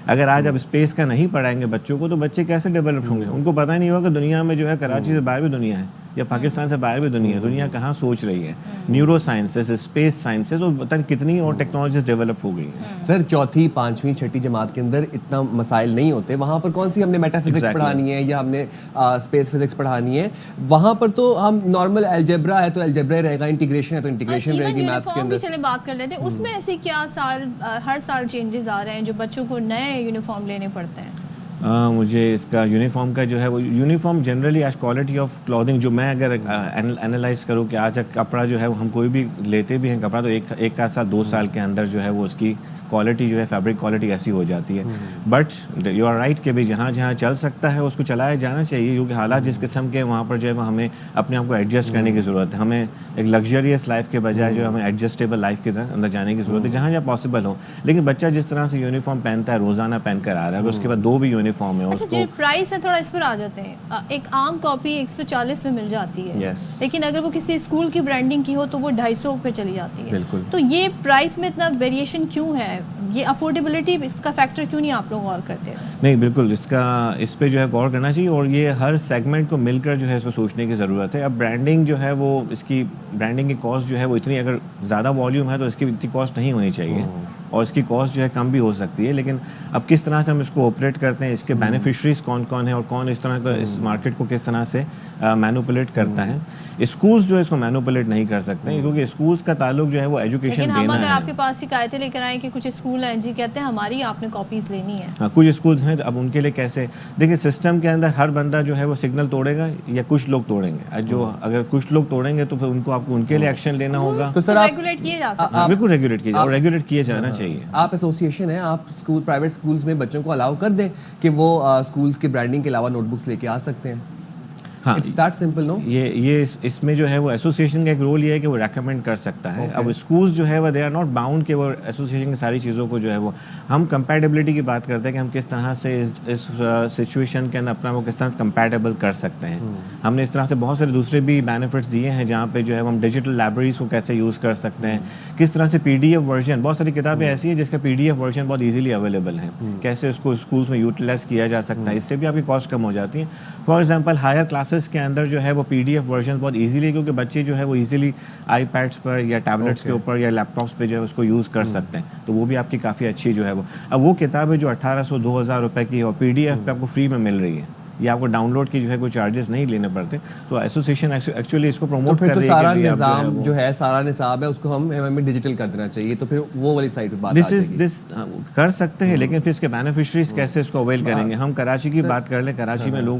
اگر آج آپ اسپیس کا نہیں پڑھائیں گے بچوں کو تو بچے کیسے ڈیولپ ہوں گے؟ ان کو پتہ نہیں ہوگا کہ دنیا میں جو ہے کراچی سے باہر بھی دنیا ہے, یا پاکستان سے باہر بھی دنیا ہے, دنیا کہاں سوچ رہی ہے. نیورو سائنسز, اسپیس سائنسز, اور پتہ نہیں کتنی اور ٹیکنالوجیز ڈیولپ ہو گئی ہیں. سر 4تھی 5ویں 6ٹھی جماعت کے اندر اتنا مسائل نہیں ہوتے, وہاں پر کون سی ہم نے میٹا فزکس پڑھانی ہے یا ہم نے اسپیس فزکس پڑھانی ہے. وہاں پر تو ہم نارمل الجبرا ہے تو الجبرا رہے گا, انٹیگریشن ہے تو انٹیگریشن رہے گی میتھس کے اندر. چلے بات کر لیتے ہیں اس میں ایسی کیا ہر سال چینجز آ رہے ہیں جو بچوں کو نئے یونیفارم لینے پڑتے ہیں. مجھے اس کا یونیفارم کا جو ہے وہ یونیفارم جنرلی آج کوالٹی آف کلودنگ جو میں اگر انالائز کروں کہ آج کپڑا جو ہے ہم کوئی بھی لیتے بھی ہیں کپڑا تو ایک آدھ سال 2 سال کے اندر جو ہے وہ اس کی کوالٹی جو ہے فیبرک کوالٹی ایسی ہو جاتی ہے. بٹ یو آر رائٹ کہ بھائی جہاں جہاں چل سکتا ہے اس کو چلایا جانا چاہیے, کیونکہ حالات جس قسم کے وہاں پر جو ہے وہ ہمیں اپنے آپ کو ایڈجسٹ کرنے کی ضرورت ہے. ہمیں ایک لگژریس لائف کے بجائے جو ہمیں ایڈجسٹیبل لائف کے اندر جانے کی ضرورت ہے جہاں جہاں پاسبل ہو. لیکن بچہ جس طرح سے یونیفارم پہنتا ہے روزانہ پہن کر آ رہا ہے, اس کے بعد 2 بھی یونیفارم ہے, اس کو پرائس ہے تھوڑا اس پر آ جاتے ہیں. ایک عام کاپی 140 میں مل جاتی ہے, لیکن اگر وہ کسی اسکول کی برانڈنگ کی ہو تو وہ 250 پہ چلی جاتی ہے. تو یہ پرائس میں اتنا ویریشن کیوں ہے؟ یہ افورڈیبلٹی کا فیکٹر کیوں نہیں آپ لوگ غور کرتے؟ نہیں بالکل اس پہ جو ہے غور کرنا چاہیے, اور یہ ہر سیگمنٹ کو مل کر جو ہے اس پہ سوچنے کی ضرورت ہے. اب برانڈنگ جو ہے وہ اس کی برانڈنگ کی کاسٹ جو ہے وہ اتنی, اگر زیادہ والیوم ہے تو اس کی اتنی کاسٹ نہیں ہونی چاہیے, اور اس کی کاسٹ جو ہے کم بھی ہو سکتی ہے. لیکن اب کس طرح سے ہم اس کو آپریٹ کرتے ہیں, اس کے بینیفیشریز کون کون ہیں, اور کون اس طرح کا اس مارکیٹ کو کس طرح سے مینوپولیٹ کرتا ہے. اسکولز جو ہے اس کو مینوپولیٹ نہیں کر سکتے ہیں, کیونکہ اسکولز کا تعلق جو ہے وہ ایجوکیشن دینا ہے. لیکن ہم اگر آپ کے پاس شکایتیں لے کر آئیں کہ کچھ اسکول ہیں جی کہتے ہیں ہماری آپ نے کاپیز لینی ہے, ہاں کچھ اسکولز ہیں, اب ان کے لیے کیسے دیکھیں سسٹم کے اندر ہر بندہ جو ہے وہ سگنل توڑے گا یا کچھ لوگ توڑیں گے. جو اگر کچھ لوگ توڑیں گے تو پھر ان کو آپ کو ان کے لیے ایکشن لینا ہوگا. تو سر ریگولیٹ کیے جا سکتے ہیں, بالکل ریگولیٹ کیے, اور ریگولیٹ کیے جانا چاہیے. آپ ایسوسیشن ہے, آپ اسکول پرائیویٹ اسکولز میں بچوں کو الاؤ کر دیں کہ وہ اسکولز کی برانڈنگ کے علاوہ نوٹ بکس لے کے آ سکتے ہیں. ہاں اٹس دیٹ سمپل. نو یہ اس میں جو ہے وہ ایسوسیشن کا ایک رول یہ ہے کہ وہ ریکمینڈ کر سکتا ہے. اب اسکولز جو ہے وہ دے آر ناٹ باؤنڈ کہ وہ ایسوسیشن کی ساری چیزوں کو جو ہے وہ, ہم کمپیٹیبلٹی کی بات کرتے ہیں کہ ہم کس طرح سے اس سچویشن کے اندر اپنا وہ کس طرح سے کمپیٹیبل کر سکتے ہیں. ہم نے اس طرح سے بہت سارے دوسرے بھی بینیفٹس دیے ہیں جہاں پہ جو ہے ہم ڈیجیٹل لائبریریز کو کیسے یوز کر سکتے ہیں, کس طرح سے PDF ورژن, بہت ساری کتابیں ایسی ہیں جس کا PDF ورژن بہت ایزیلی اویلیبل ہے, کیسے اس کو اسکولس میں یوٹیلائز کیا جا سکتا ہے. اس سے بھی آپ کی کاسٹ کم ہو جاتی ہے. فار ایگزامپل ہائر کلاسز کے اندر جو ہے وہ PDF ورژن بہت ایزیلی, کیونکہ بچے جو ہے وہ ایزیلی آئی پیڈس پر یا ٹیبلیٹس کے اوپر یا لیپ ٹاپس پہ جو ہے اس کو یوز کر سکتے ہیں, تو وہ بھی آپ کی کافی اچھی جو ہے وہ. اب وہ کتاب ہے جو 1800-2000 روپے کی اور PDF پہ آپ کو فری میں مل رہی ہے, یا آپ کو ڈاؤن لوڈ کی جو ہے کوئی چارجز نہیں لینے پڑتے. تو ایسوسیشن ایکچولی اس کو پروموٹ کر رہی ہے. سارا نظام جو ہے, سارا نصاب ہے, اس کو ہمیں ڈیجیٹل کر دینا چاہیے, تو پھر وہ والی سائٹ پہ بات آ جائے گی. کر سکتے ہیں, لیکن پھر اس کے بینیفیشریز کیسے اس کو اویل کریں گے. ہم کراچی کی بات کر لیں, کراچی میں لوگ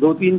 2-3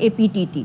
APTT।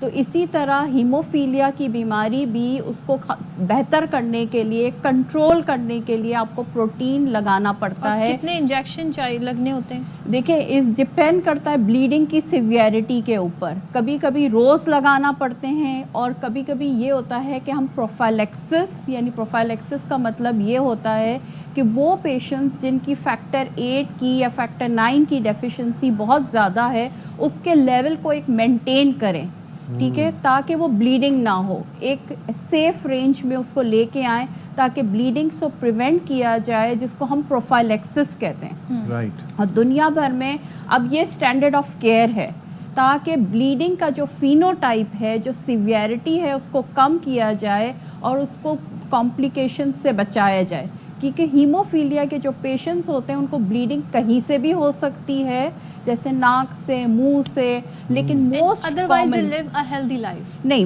تو اسی طرح ہیموفیلیا کی بیماری بھی اس کو بہتر کرنے کے لیے، کنٹرول کرنے کے لیے آپ کو پروٹین لگانا پڑتا ہے. کتنے انجیکشن چاہیے لگنے ہوتے ہیں؟ دیکھیں اس ڈپینڈ کرتا ہے بلیڈنگ کی سیویرٹی کے اوپر. کبھی کبھی روز لگانا پڑتے ہیں اور کبھی کبھی یہ ہوتا ہے کہ ہم پروفائلیکسس، یعنی پروفائلیکسس کا مطلب یہ ہوتا ہے کہ وہ پیشنٹس جن کی فیکٹر 8 کی یا فیکٹر 9 کی ڈیفیشنسی بہت زیادہ ہے اس کے لیول کو ایک مینٹین کریں، ٹھیک ہے، تاکہ وہ بلیڈنگ نہ ہو، ایک سیف رینج میں اس کو لے کے آئیں تاکہ بلیڈنگ سے پریونٹ کیا جائے، جس کو ہم پروفائلیکسس کہتے ہیں. رائٹ. اور دنیا بھر میں اب یہ اسٹینڈرڈ آف کیئر ہے تاکہ بلیڈنگ کا جو فینو ٹائپ ہے، جو سیویرٹی ہے، اس کو کم کیا جائے اور اس کو کمپلیکیشن سے بچایا جائے. کیونکہ ہیموفیلیا کے جو پیشنٹس ہوتے ہیں ان کو بلیڈنگ کہیں سے بھی ہو سکتی ہے، جیسے ناک سے، منہ سے، لیکن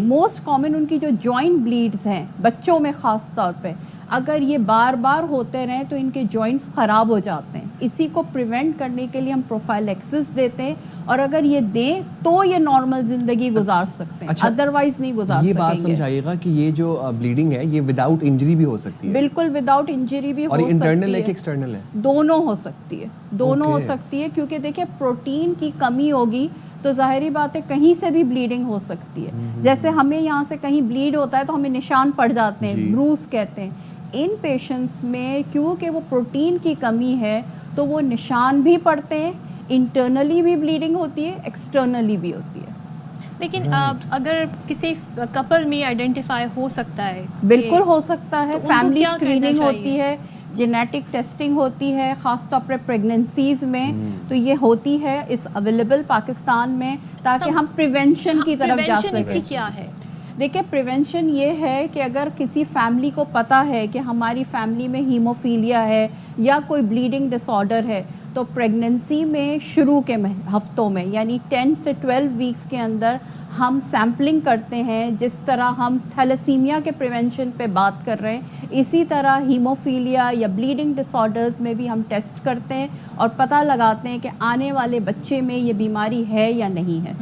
موسٹ کامن ان کی جو جوائنٹ بلیڈز ہیں بچوں میں خاص طور پہ، اگر یہ بار بار ہوتے رہیں تو ان کے جوائنٹس خراب ہو جاتے ہیں. اسی کو پریونٹ کرنے کے لیے ہم پروفائلیکسس دیتے ہیں، اور اگر یہ دیں تو یہ نارمل زندگی گزار سکتے ہیں، ادروائز نہیں گزار سکیں گے. یہ بات سمجھائیے گا کہ یہ جو بلیڈنگ ہے یہ وداؤٹ انجری بھی ہو سکتی ہے؟ بالکل وداؤٹ انجری بھی ہو سکتی ہے. اور انٹرنل ہے کہ ایکسٹرنل ہے؟ دونوں ہو سکتی ہے، دونوں ہو سکتی ہے، کیونکہ دیکھیں پروٹین کی کمی ہوگی تو ظاہری بات ہے کہیں سے بھی بلیڈنگ ہو سکتی ہے. جیسے ہمیں یہاں سے کہیں بلیڈ ہوتا ہے تو ہمیں نشان پڑ جاتے ہیں، بروز کہتے ہیں. ان پیشنٹس میں کیونکہ وہ پروٹین کی کمی ہے تو وہ نشان بھی پڑتے ہیں، انٹرنلی بھی بلیڈنگ ہوتی ہے، ایکسٹرنلی بھی ہوتی ہے. لیکن اگر کسی کپل میں آئیڈینٹیفائی ہو سکتا ہے؟ بالکل ہو سکتا ہے. فیملی اسکریننگ ہوتی ہے، جینیٹک ٹیسٹنگ ہوتی ہے، خاص طور پر پریگننسیز میں تو یہ ہوتی ہے، اس اویلیبل پاکستان میں، تاکہ ہم پریونشن کی طرف جا سکیں. اس کی کیا ہے؟ دیکھیں پریونشن یہ ہے کہ اگر کسی فیملی کو پتہ ہے کہ ہماری فیملی میں ہیموفیلیا ہے یا کوئی بلیڈنگ ڈس آرڈر ہے، تو پریگننسی میں شروع کے ہفتوں میں، یعنی 10 سے 12 ویکس کے اندر ہم سیمپلنگ کرتے ہیں. جس طرح ہم تھیلیسیمیا کے پریونشن پہ بات کر رہے ہیں، اسی طرح ہیموفیلیا یا بلیڈنگ ڈس آرڈرز میں بھی ہم ٹیسٹ کرتے ہیں اور پتہ لگاتے ہیں کہ آنے والے بچے میں یہ بیماری ہے یا نہیں ہے.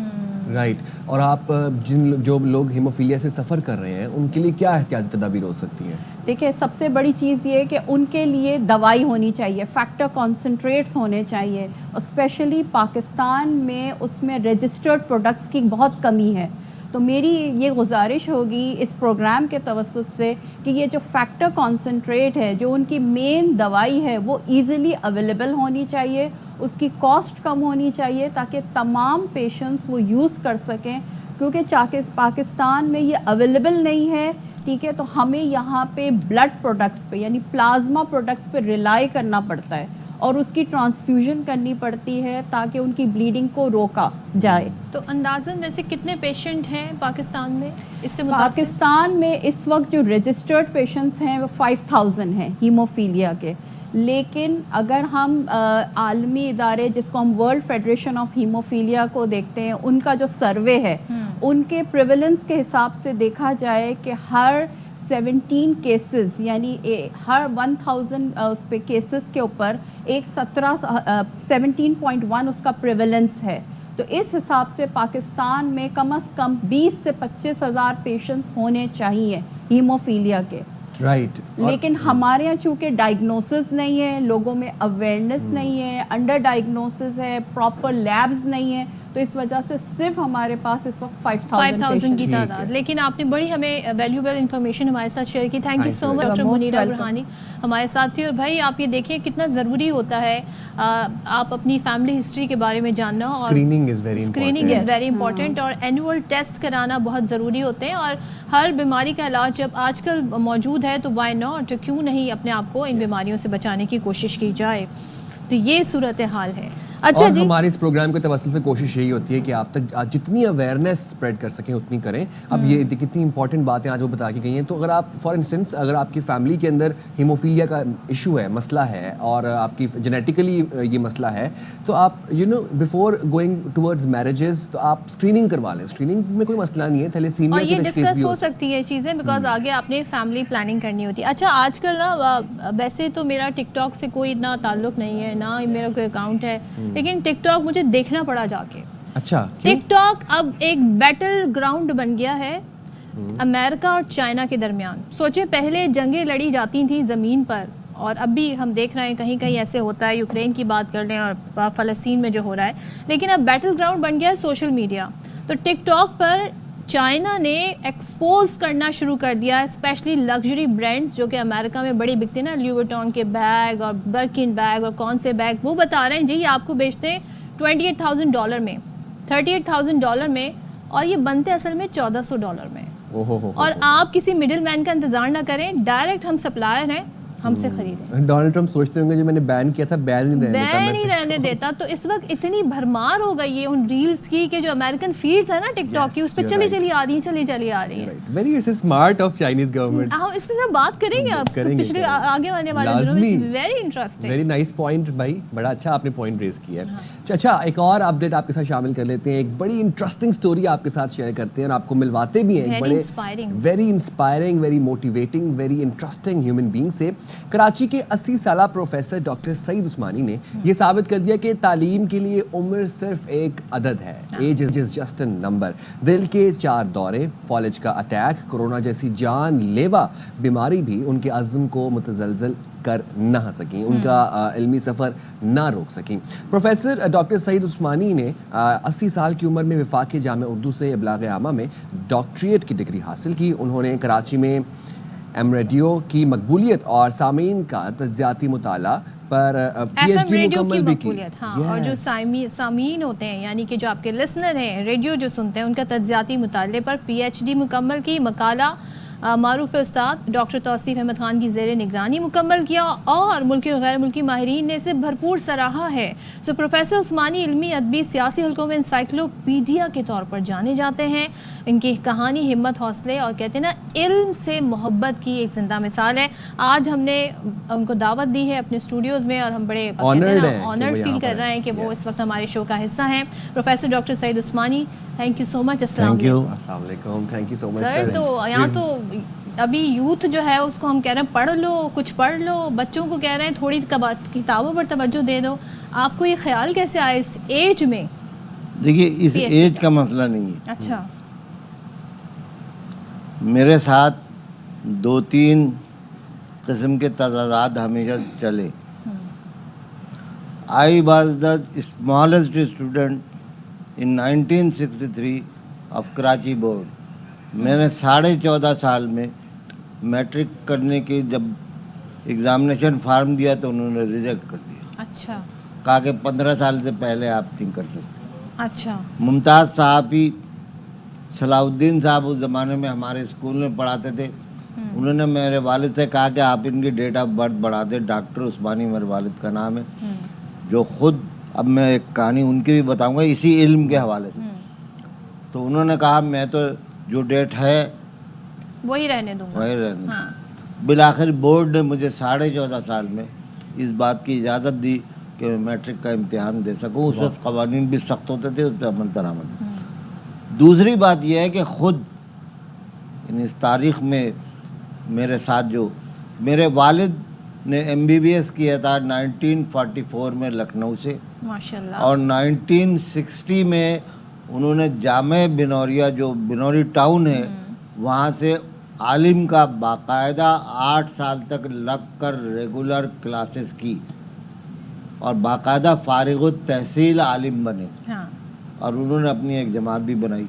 رائٹ. اور آپ جو لوگ ہیموفیلیا سے سفر کر رہے ہیں ان کے لیے کیا احتیاطی تدابیر ہو سکتی ہیں؟ دیکھیں سب سے بڑی چیز یہ ہے کہ ان کے لیے دوائی ہونی چاہیے، فیکٹر کانسنٹریٹس ہونے چاہیے. اسپیشلی پاکستان میں اس میں رجسٹرڈ پروڈکٹس کی بہت کمی ہے. تو میری یہ گزارش ہوگی اس پروگرام کے توسط سے کہ یہ جو فیکٹر کانسنٹریٹ ہے، جو ان کی مین دوائی ہے، وہ ایزیلی اویلیبل ہونی چاہیے، اس کی کاسٹ کم ہونی چاہیے تاکہ تمام پیشنٹس وہ یوز کر سکیں. کیونکہ پاکستان میں یہ اویلیبل نہیں ہے، ٹھیک ہے، تو ہمیں یہاں پہ بلڈ پروڈکٹس پہ یعنی پلازما پروڈکٹس پہ ریلائی کرنا پڑتا ہے اور اس کی ٹرانسفیوژن کرنی پڑتی ہے تاکہ ان کی بلیڈنگ کو روکا جائے. تو اندازاً ویسے کتنے پیشنٹ ہیں پاکستان میں اس سے متاثر؟ پاکستان میں اس وقت جو رجسٹرڈ پیشنٹس ہیں وہ 5000 ہیں ہیموفیلیا کے. لیکن اگر ہم عالمی ادارے جس کو ہم ورلڈ فیڈریشن آف ہیموفیلیا کو دیکھتے ہیں، ان کا جو سروے ہے، ان کے پریولنس کے حساب سے دیکھا جائے کہ ہر 17 کیسز یعنی ہر 1000 اس پہ کیسز کے اوپر ایک 17.1 اس کا پریولنس ہے. تو اس حساب سے پاکستان میں کم از کم 20 سے 25 ہزار پیشنٹس ہونے چاہیے ہیموفیلیا کے. رائٹ. لیکن ہمارے یہاں چونکہ ڈائگنوسس نہیں ہے، لوگوں میں اویئرنیس نہیں ہے، انڈر ڈائگنوسس ہے، پراپر لیبز نہیں ہے، تو اس وجہ سے صرف ہمارے پاس اس وقت 5000 کی تعداد. لیکن آپ نے بڑی ہمیں ویلیوبل انفارمیشن ہمارے ساتھ شیئر کی. Thank you so much doctor Munira Burhani ہمارے ساتھ تھی. اور بھائی آپ یہ دیکھیں کتنا ضروری ہوتا ہے آپ اپنی فیملی ہسٹری کے بارے میں جاننا، اور اسکریننگ از ویری امپورٹنٹ، اور اینول ٹیسٹ کرانا بہت ضروری ہوتے ہیں. اور ہر بیماری کا علاج جب آج کل موجود ہے تو وائی ناٹ، کیوں نہیں اپنے آپ کو ان بیماریوں سے بچانے کی کوشش کی جائے. تو یہ صورتحال ہے. اچھا اور جی، ہمارے اس پروگرام کے توسط سے کوشش یہی ہوتی ہے کہ آپ تک جتنی اویئرنیس اسپریڈ کر سکیں اتنی کریں. اب یہ کتنی امپورٹنٹ باتیں آج وہ بتا کے گئی ہیں. تو اگر آپ فار انسٹنس اگر آپ کی فیملی کے اندر ہیموفیلیا کا ایشو ہے، مسئلہ ہے، اور آپ کی جینیٹیکلی یہ مسئلہ ہے، تو آپ بیفور گوئنگ ٹورڈز میرجز تو آپ اسکریننگ کروا لیں. اسکریننگ میں کوئی مسئلہ نہیں ہے. تھیلیسیمیا اور یہ ڈسکس ہو سکتی ہے چیزیں، بیکاز آگے آپ نے فیملی پلاننگ کرنی ہوتی ہے. اچھا آج کل نا ویسے تو میرا ٹک ٹاک سے کوئی اتنا تعلق نہیں ہے، نہ میرا کوئی اکاؤنٹ ہے، لیکن ٹک ٹاک مجھے دیکھنا پڑا جا کے. اچھا ٹک ٹاک اب ایک بیٹل گراؤنڈ بن گیا ہے امریکہ اور چائنا کے درمیان. سوچیں پہلے جنگیں لڑی جاتی تھیں زمین پر, اور اب بھی ہم دیکھ رہے ہیں کہیں کہیں ایسے ہوتا ہے, یوکرین کی بات کر لیں اور فلسطین میں جو ہو رہا ہے, لیکن اب بیٹل گراؤنڈ بن گیا ہے سوشل میڈیا. تو ٹک ٹاک پر چائنا نے ایکسپوز کرنا شروع کر دیا ہے اسپیشلی لگژری برانڈز جو کہ امریکہ میں بڑی بکتے ہیں نا, لیو وٹون کے بیگ اور برکن بیگ اور کون سے بیگ, وہ بتا رہے ہیں جی آپ کو بیچتے ہیں $28,000 میں, $38,000 میں, اور یہ بنتے اصل میں $1,400 میں. اور آپ کسی مڈل مین کا انتظار نہ کریں, ڈائریکٹ ہم سپلائر ہیں, ہم سے خریدیں. ڈونلڈ ٹرمپ سوچتے ہوں گے جو میں نے بین کیا تھا بین نہیں رہنے دیتا. تو اس وقت اتنی بھرمار ہو گئی ہے ان ریلز کی کہ جو امریکن فیڈز ہے نا ٹک ٹاک کی, اس پہ چلی چلی آ رہی ہیں. Very smart of Chinese government. ہم اس پہ ذرا بات کریں گے آپ پچھلے آگے آنے والے دنوں میں. Very interesting, very nice point بھائی, بڑا اچھا آپ نے پوائنٹ ریز کیا ہے. اچھا ایک اور اپڈیٹ آپ کے ساتھ شامل کر لیتے ہیں, ایک بڑی انٹرسٹنگ سٹوری آپ کے ساتھ شیئر کرتے ہیں اور آپ کو ملواتے بھی ہیں بڑے very inspiring, very motivating, very interesting human being سے. کراچی کے 80 سالہ پروفیسر ڈاکٹر سعید عثمانی نے یہ ثابت کر دیا کہ تعلیم کے لیے عمر صرف ایک عدد ہے. Age is just a number. دل کے 4 دورے, فالج کا اٹیک, کورونا جیسی جان لیوا بیماری بھی ان کے عزم کو متزلزل کر نہ سکیں, ان کا علمی سفر نہ روک سکیں. پروفیسر ڈاکٹر سعید عثمانی نے 80 سال کی عمر میں وفاق جامعہ اردو سے ابلاغ عامہ میں ڈاکٹریٹ کی ڈگری حاصل کی. انہوں نے کراچی میں ایم ریڈیو کی مقبولیت اور سامعین کا تجزیاتی مطالعہ پر پی ایچ ڈی مکمل بھی کی. اور جو سامعین ہوتے ہیں یعنی کہ جو آپ کے لسنر ہیں, ریڈیو جو سنتے ہیں, ان کا تجزیاتی مطالعے پر پی ایچ ڈی مکمل کی. مقالہ معروف استاد ڈاکٹر توصیف احمد خان کی زیر نگرانی مکمل کیا, اور ملکی اور غیر ملکی ماہرین نے اسے بھرپور سراہا ہے. سو پروفیسر عثمانی علمی, ادبی, سیاسی حلقوں میں انسائکلوپیڈیا کے طور پر جانے جاتے ہیں. ان کی کہانی ہمت, حوصلے اور کہتے ہیں نا علم سے محبت کی ایک زندہ مثال ہے. آج ہم نے ان کو دعوت دی ہے اپنے اسٹوڈیوز میں, اور ہم بڑے آنرڈ فیل کر رہے ہیں کہ وہ اس وقت ہمارے شو کا حصہ ہیں. Professor doctor Saeed Usmani, thank you so much. السلام علیکم. Thank you so much sir. تو یہاں تو ابھی یوتھ جو ہے اس کو ہم کہہ رہے ہیں پڑھ لو, کچھ پڑھ لو, بچوں کو کہہ رہے ہیں تھوڑی کتابوں پر توجہ دے دو. آپ کو یہ خیال کیسے آیا اس ایج میں؟ دیکھیے اس ایج کا مسئلہ نہیں ہے. اچھا, میرے ساتھ 2-3 قسم کے تضادات ہمیشہ چلے. I was the smallest student in 1963 of Karachi board. میں نے 14.5 سال میں میٹرک کرنے کی جب ایگزامینیشن فارم دیا تو انہوں نے ریجیکٹ کر دیا. اچھا, کہا کہ 15 سال سے پہلے آپ نہیں کر سکتے. اچھا. ممتاز صحافی صلاح الدین صاحب اس زمانے میں ہمارے اسکول میں پڑھاتے تھے. انہوں نے میرے والد سے کہا کہ آپ ان کی ڈیٹ آف برتھ بڑھا دیں. ڈاکٹر عثمانی میرے والد کا نام ہے, جو خود, اب میں ایک کہانی ان کی بھی بتاؤں گا اسی علم کے حوالے سے. تو انہوں نے کہا میں تو جو ڈیٹ ہے وہی رہنے دوں گا. بالآخر بورڈ نے مجھے 14.5 سال میں اس بات کی اجازت دی کہ میں میٹرک کا امتحان دے سکوں. اس وقت قوانین بھی سخت ہوتے تھے, اس پہ عمل درآمد. دوسری بات یہ ہے کہ خود اس تاریخ میں میرے ساتھ جو میرے والد نے MBBS کیا تھا 1944 میں لکھنؤ سے, ماشاءاللہ, اور 1960 میں انہوں نے جامعہ بنوریا جو بنوری ٹاؤن ہے وہاں سے عالم کا باقاعدہ 8 سال تک لگ کر ریگولر کلاسز کی, اور باقاعدہ فارغ التحصیل عالم بنے. اور انہوں نے اپنی ایک جماعت بھی بنائی.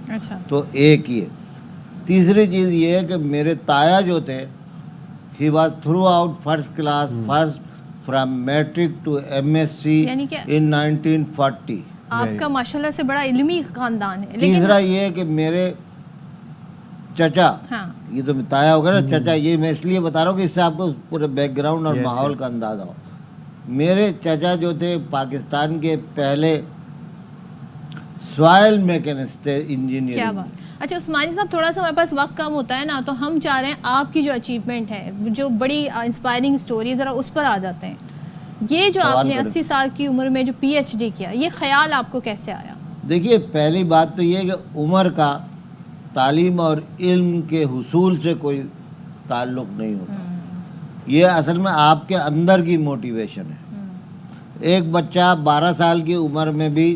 اچھا, تو ایک یہ. تیسری چیز یہ ہے کہ میرے تایا جو تھے, he was throughout first class, first from matric to MSc in 1940. آپ کا ماشاءاللہ سے بڑا علمی خاندان ہے. تیسرا یہ ہے کہ میرے چچا, یہ تو تایا ہوگا نا چچا, یہ میں اس لیے بتا رہا ہوں کہ اس سے آپ کو پورے بیک گراؤنڈ اور ماحول کا اندازہ ہو. میرے چچا جو تھے پاکستان کے پہلے سوائل میکینسٹ تھے, انجینئر. کیا بات. اچھا عثمانی صاحب, تھوڑا سا ہمارے پاس وقت کم ہوتا ہے نا, تو ہم چاہ رہے ہیں آپ کی جو اچیومنٹ ہے, جو بڑی انسپائرنگ اسٹوری, ذرا اس پر آ جاتے ہیں. یہ جو آپ نے 80 سال کی عمر میں جو PhD کیا, یہ خیال آپ کو کیسے آیا؟ دیکھیے پہلی بات تو یہ کہ عمر کا تعلیم اور علم کے حصول سے کوئی تعلق نہیں ہوتا. یہ اصل میں آپ کے اندر کی موٹیویشن ہے. ایک بچہ 12 سال کی عمر میں بھی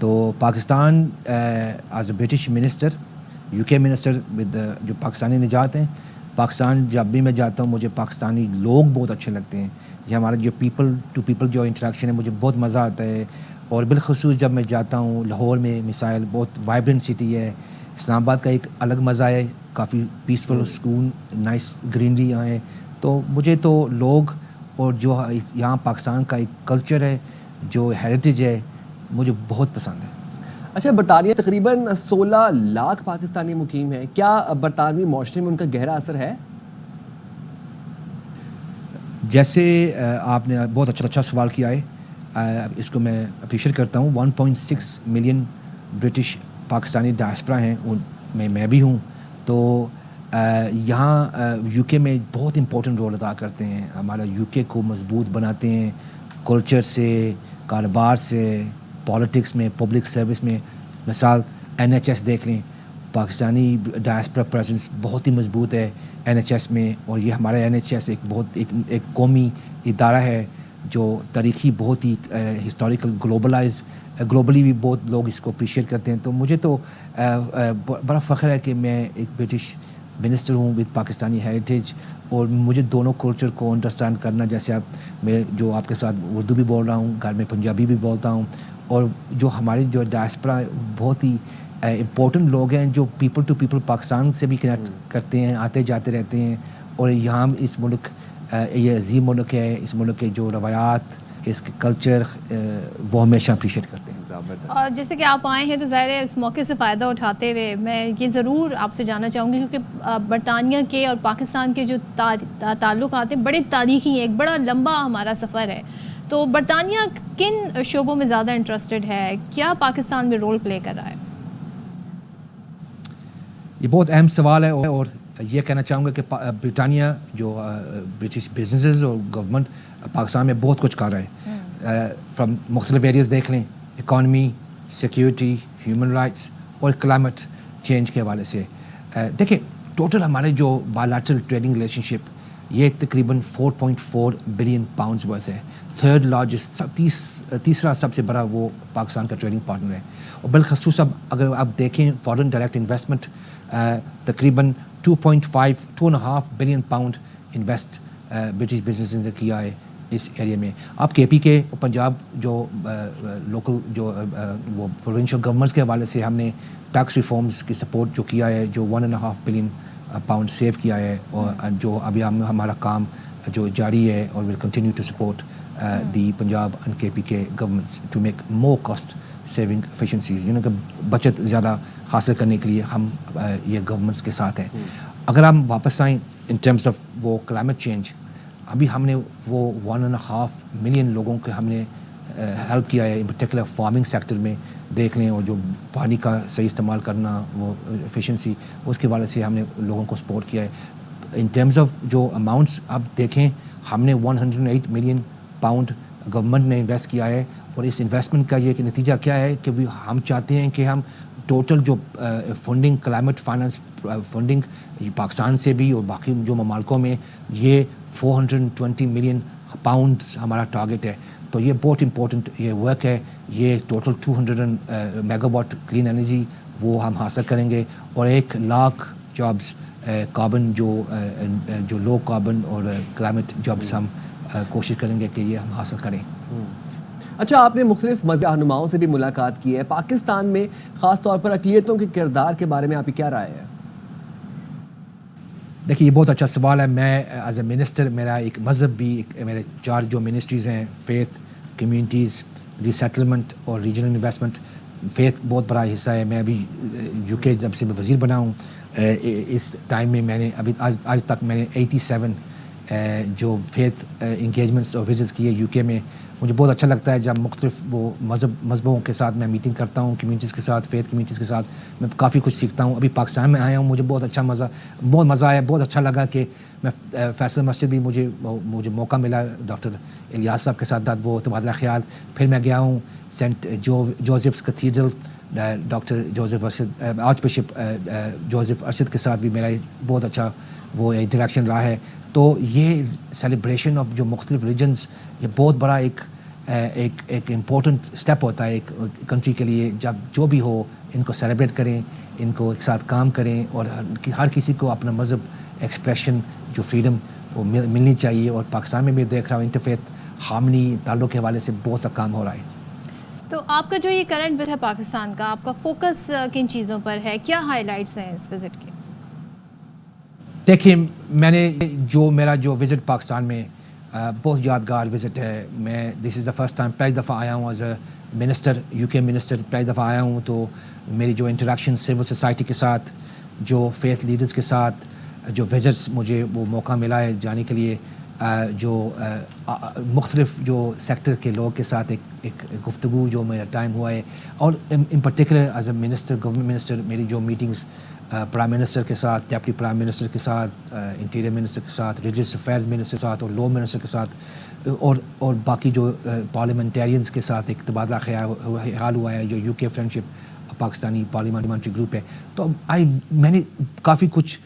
تو Pakistan as a British minister UK minister with جو پاکستانی نجات ہیں, پاکستان جب بھی میں جاتا ہوں مجھے پاکستانی لوگ بہت اچھے لگتے ہیں. یہ ہمارا جو پیپل ٹو پیپل جو انٹریکشن ہے مجھے بہت مزہ آتا ہے. اور بالخصوص جب میں جاتا ہوں لاہور میں مثال بہت وائبرنٹ سٹی ہے, اسلام آباد کا ایک الگ مزہ ہے, کافی پیسفل سکون نائس گرینری یہاں ہے. تو مجھے تو لوگ اور جو یہاں پاکستان کا ایک کلچر ہے جو ہیریٹیج ہے مجھے بہت پسند ہے. اچھا, برطانیہ تقریباً 16 لاکھ پاکستانی مقیم ہیں, کیا برطانوی معاشرے میں ان کا گہرا اثر ہے؟ جیسے آپ نے بہت اچھا سوال کیا ہے, اس کو میں اپریشیٹ کرتا ہوں. 1.6 ملین برٹش پاکستانی ڈائسپرا ہیں, ان میں میں بھی ہوں. تو یہاں UK میں بہت امپورٹنٹ رول ادا کرتے ہیں, ہمارا UK کو مضبوط بناتے ہیں کلچر سے, کاروبار سے, پالیٹکس میں, پبلک سروس میں. مثال NHS دیکھ لیں, پاکستانی ڈائسپرا پریزنس بہت ہی مضبوط ہے NHS میں. اور یہ ہمارا NHS ایک قومی ادارہ ہے جو تاریخی بہت ہی ہسٹوریکل گلوبلی بھی بہت لوگ اس کو اپریشیٹ کرتے ہیں. تو مجھے تو بڑا فخر ہے کہ میں ایک برٹش منسٹر ہوں وتھ پاکستانی ہیریٹیج, اور مجھے دونوں کلچر کو انڈرسٹینڈ کرنا, جیسے میں جو آپ کے ساتھ اردو بھی بول رہا ہوں, گھر میں پنجابی بھی بولتا ہوں. اور جو ہماری جو ڈائسپرا بہت ہی امپورٹنٹ لوگ ہیں جو پیپل ٹو پیپل پاکستان سے بھی کنیکٹ کرتے ہیں, آتے جاتے رہتے ہیں. اور یہاں اس ملک یہ عظیم ملک ہے, اس ملک کے جو روایات, اس کے کلچر وہ ہمیشہ اپریشیٹ کرتے ہیں. اور جیسے کہ آپ آئے ہیں تو ظاہر ہے اس موقع سے فائدہ اٹھاتے ہوئے میں یہ ضرور آپ سے جاننا چاہوں گی, کیونکہ برطانیہ کے اور پاکستان کے جو تعلقات ہیں بڑے تاریخی ہیں, ایک بڑا لمبا ہمارا سفر ہے. تو برطانیہ کن شعبوں میں زیادہ انٹرسٹڈ ہے, کیا پاکستان میں رول پلے کر رہا ہے؟ یہ بہت اہم سوال ہے, اور یہ کہنا چاہوں گا کہ برطانیہ جو برٹش بزنسز اور گورنمنٹ پاکستان میں بہت کچھ کر رہا ہے. فرام مختلف ایریاز دیکھ لیں, اکانومی, سیکیورٹی, ہیومن رائٹس اور کلائمیٹ چینج کے حوالے سے. دیکھیں ٹوٹل ہمارے جو بائیلیٹرل ٹریڈنگ ریلیشن شپ یہ تقریباً 4.4 بلین پاؤنڈز ورتھ ہے. تھرڈ لارجسٹ تیسرا سب سے بڑا وہ پاکستان کا ٹریڈنگ پارٹنر ہے. اور بالخصوص اب اگر آپ دیکھیں فارن ڈائریکٹ انویسٹمنٹ تقریباً 2.5 billion pound invest British business نے کیا ہے اس ایریا میں. آپ KP کے پنجاب جو لوکل جو وہ پروونشل گورنمنٹس کے حوالے سے ہم نے ٹیکس ریفارمز کی سپورٹ جو کیا ہے, جو 1.5 بلین پاؤنڈ سیو کیا ہے, اور جو ابھی ہمارا کام جو جاری ہے, اور will continue to support the Punjab and KP کے governments to make more cost saving efficiencies, کہ بچت زیادہ حاصل کرنے کے لیے ہم یہ گورنمنٹس کے ساتھ ہیں. اگر ہم واپس آئیں ان ٹرمز آف وہ کلائمیٹ چینج, ابھی ہم نے وہ 1.5 ملین لوگوں کے ہم نے ہیلپ کیا ہے, ان پرٹیکولر فارمنگ سیکٹر میں دیکھ لیں, اور جو پانی کا صحیح استعمال کرنا, وہ ایفیشنسی, اس کے حوالے سے ہم نے لوگوں کو سپورٹ کیا ہے. ان ٹرمز آف جو اماؤنٹس آپ دیکھیں, ہم نے 108 ملین پاؤنڈ گورنمنٹ نے انویسٹ کیا ہے. اور اس انویسٹمنٹ کا یہ نتیجہ کیا ہے کہ ہم چاہتے ہیں کہ ہم ٹوٹل جو funding climate finance funding Pakistan سے بھی اور باقی جو ممالکوں میں, یہ 420 ملین پاؤنڈز ہمارا ٹارگیٹ ہے. تو یہ بہت امپورٹنٹ یہ ورک ہے. یہ total 200 mega what clean energy وہ ہم حاصل کریں گے, اور 1 لاکھ جابس کاربن جو لو کاربن اور کلائمیٹ جابس ہم کوشش کریں گے کہ یہ ہم حاصل کریں. اچھا, آپ نے مختلف مذہبی رہنماؤں سے بھی ملاقات کی ہے. پاکستان میں خاص طور پر اقلیتوں کے کردار کے بارے میں آپ کی کیا رائے ہے؟ دیکھیے یہ بہت اچھا سوال ہے. میں ایز اے منسٹر میرا ایک مذہب بھی میرے 4 جو منسٹریز ہیں, فیتھ, کمیونٹیز, ریسیٹلمنٹ اور ریجنل انویسٹمنٹ. فیتھ بہت بڑا حصہ ہے. میں ابھی UK جب سے میں وزیر بنا ہوں, اس ٹائم میں میں نے ابھی آج تک میں نے 87 جو فیتھ انگیجمنٹس اور وزٹس کیے UK میں. مجھے بہت اچھا لگتا ہے جب مختلف وہ مذہبوں کے ساتھ میں میٹنگ کرتا ہوں, کمیونٹیز کے ساتھ, فیتھ کمیونٹیز کے ساتھ. میں کافی کچھ سیکھتا ہوں. ابھی پاکستان میں آیا ہوں, مجھے بہت مزہ آیا. بہت اچھا لگا کہ میں فیصل مسجد بھی مجھے موقع ملا ڈاکٹر الیاس صاحب کے ساتھ وہ تبادلہ خیال. پھر میں گیا ہوں saint Joseph's cathedral, doctor Joseph Arshad, archbishop Joseph Arshad کے ساتھ بھی میرا بہت اچھا وہ انٹریکشن رہا ہے. تو یہ سیلیبریشن آف جو مختلف ریلیجنز, یہ بہت بڑا ایک ایک امپورٹنٹ اسٹیپ ہوتا ہے ایک کنٹری کے لیے. جب جو بھی ہو ان کو سیلیبریٹ کریں, ان کو ایک ساتھ کام کریں, اور ہر کسی کو اپنا مذہب ایکسپریشن جو فریڈم وہ ملنی چاہیے. اور پاکستان میں بھی دیکھ رہا ہوں انٹرفیتھ ہارمنی تعلق کے حوالے سے بہت سا کام ہو رہا ہے. تو آپ کا جو یہ کرنٹ وزٹ ہے پاکستان کا, آپ کا فوکس کن چیزوں پر ہے, کیا ہائی لائٹس ہیں اس وزٹ کے؟ دیکھیے میں نے میرا جو وزٹ پاکستان میں بہت یادگار وزٹ ہے. میں دس از دا فرسٹ ٹائم, پہلی دفعہ آیا ہوں ایز اے منسٹر, یو کے منسٹر پہلی دفعہ آیا ہوں. تو میری جو انٹریکشن سول سوسائٹی کے ساتھ, جو فیتھ لیڈرز کے ساتھ, جو وزٹس مجھے وہ موقع ملا ہے جانے کے لیے, جو مختلف جو سیکٹر کے لوگ کے ساتھ ایک گفتگو جو میرا ٹائم ہوا ہے. اور in particular as a minister, government minister, میری جو میٹنگز پرائم منسٹر کے ساتھ, ڈپٹی پرائم منسٹر کے ساتھ, انٹیریئر منسٹر کے ساتھ, ریلیجس افیئرز منسٹر کے ساتھ, اور لاء منسٹر کے ساتھ, اور باقی جو پارلیمنٹیرینز کے ساتھ ایک تبادلہ خیال ہوا ہے, جو یو کے فرینڈشپ پاکستانی پارلیمنٹری گروپ ہے. تو میں نے کافی کچھ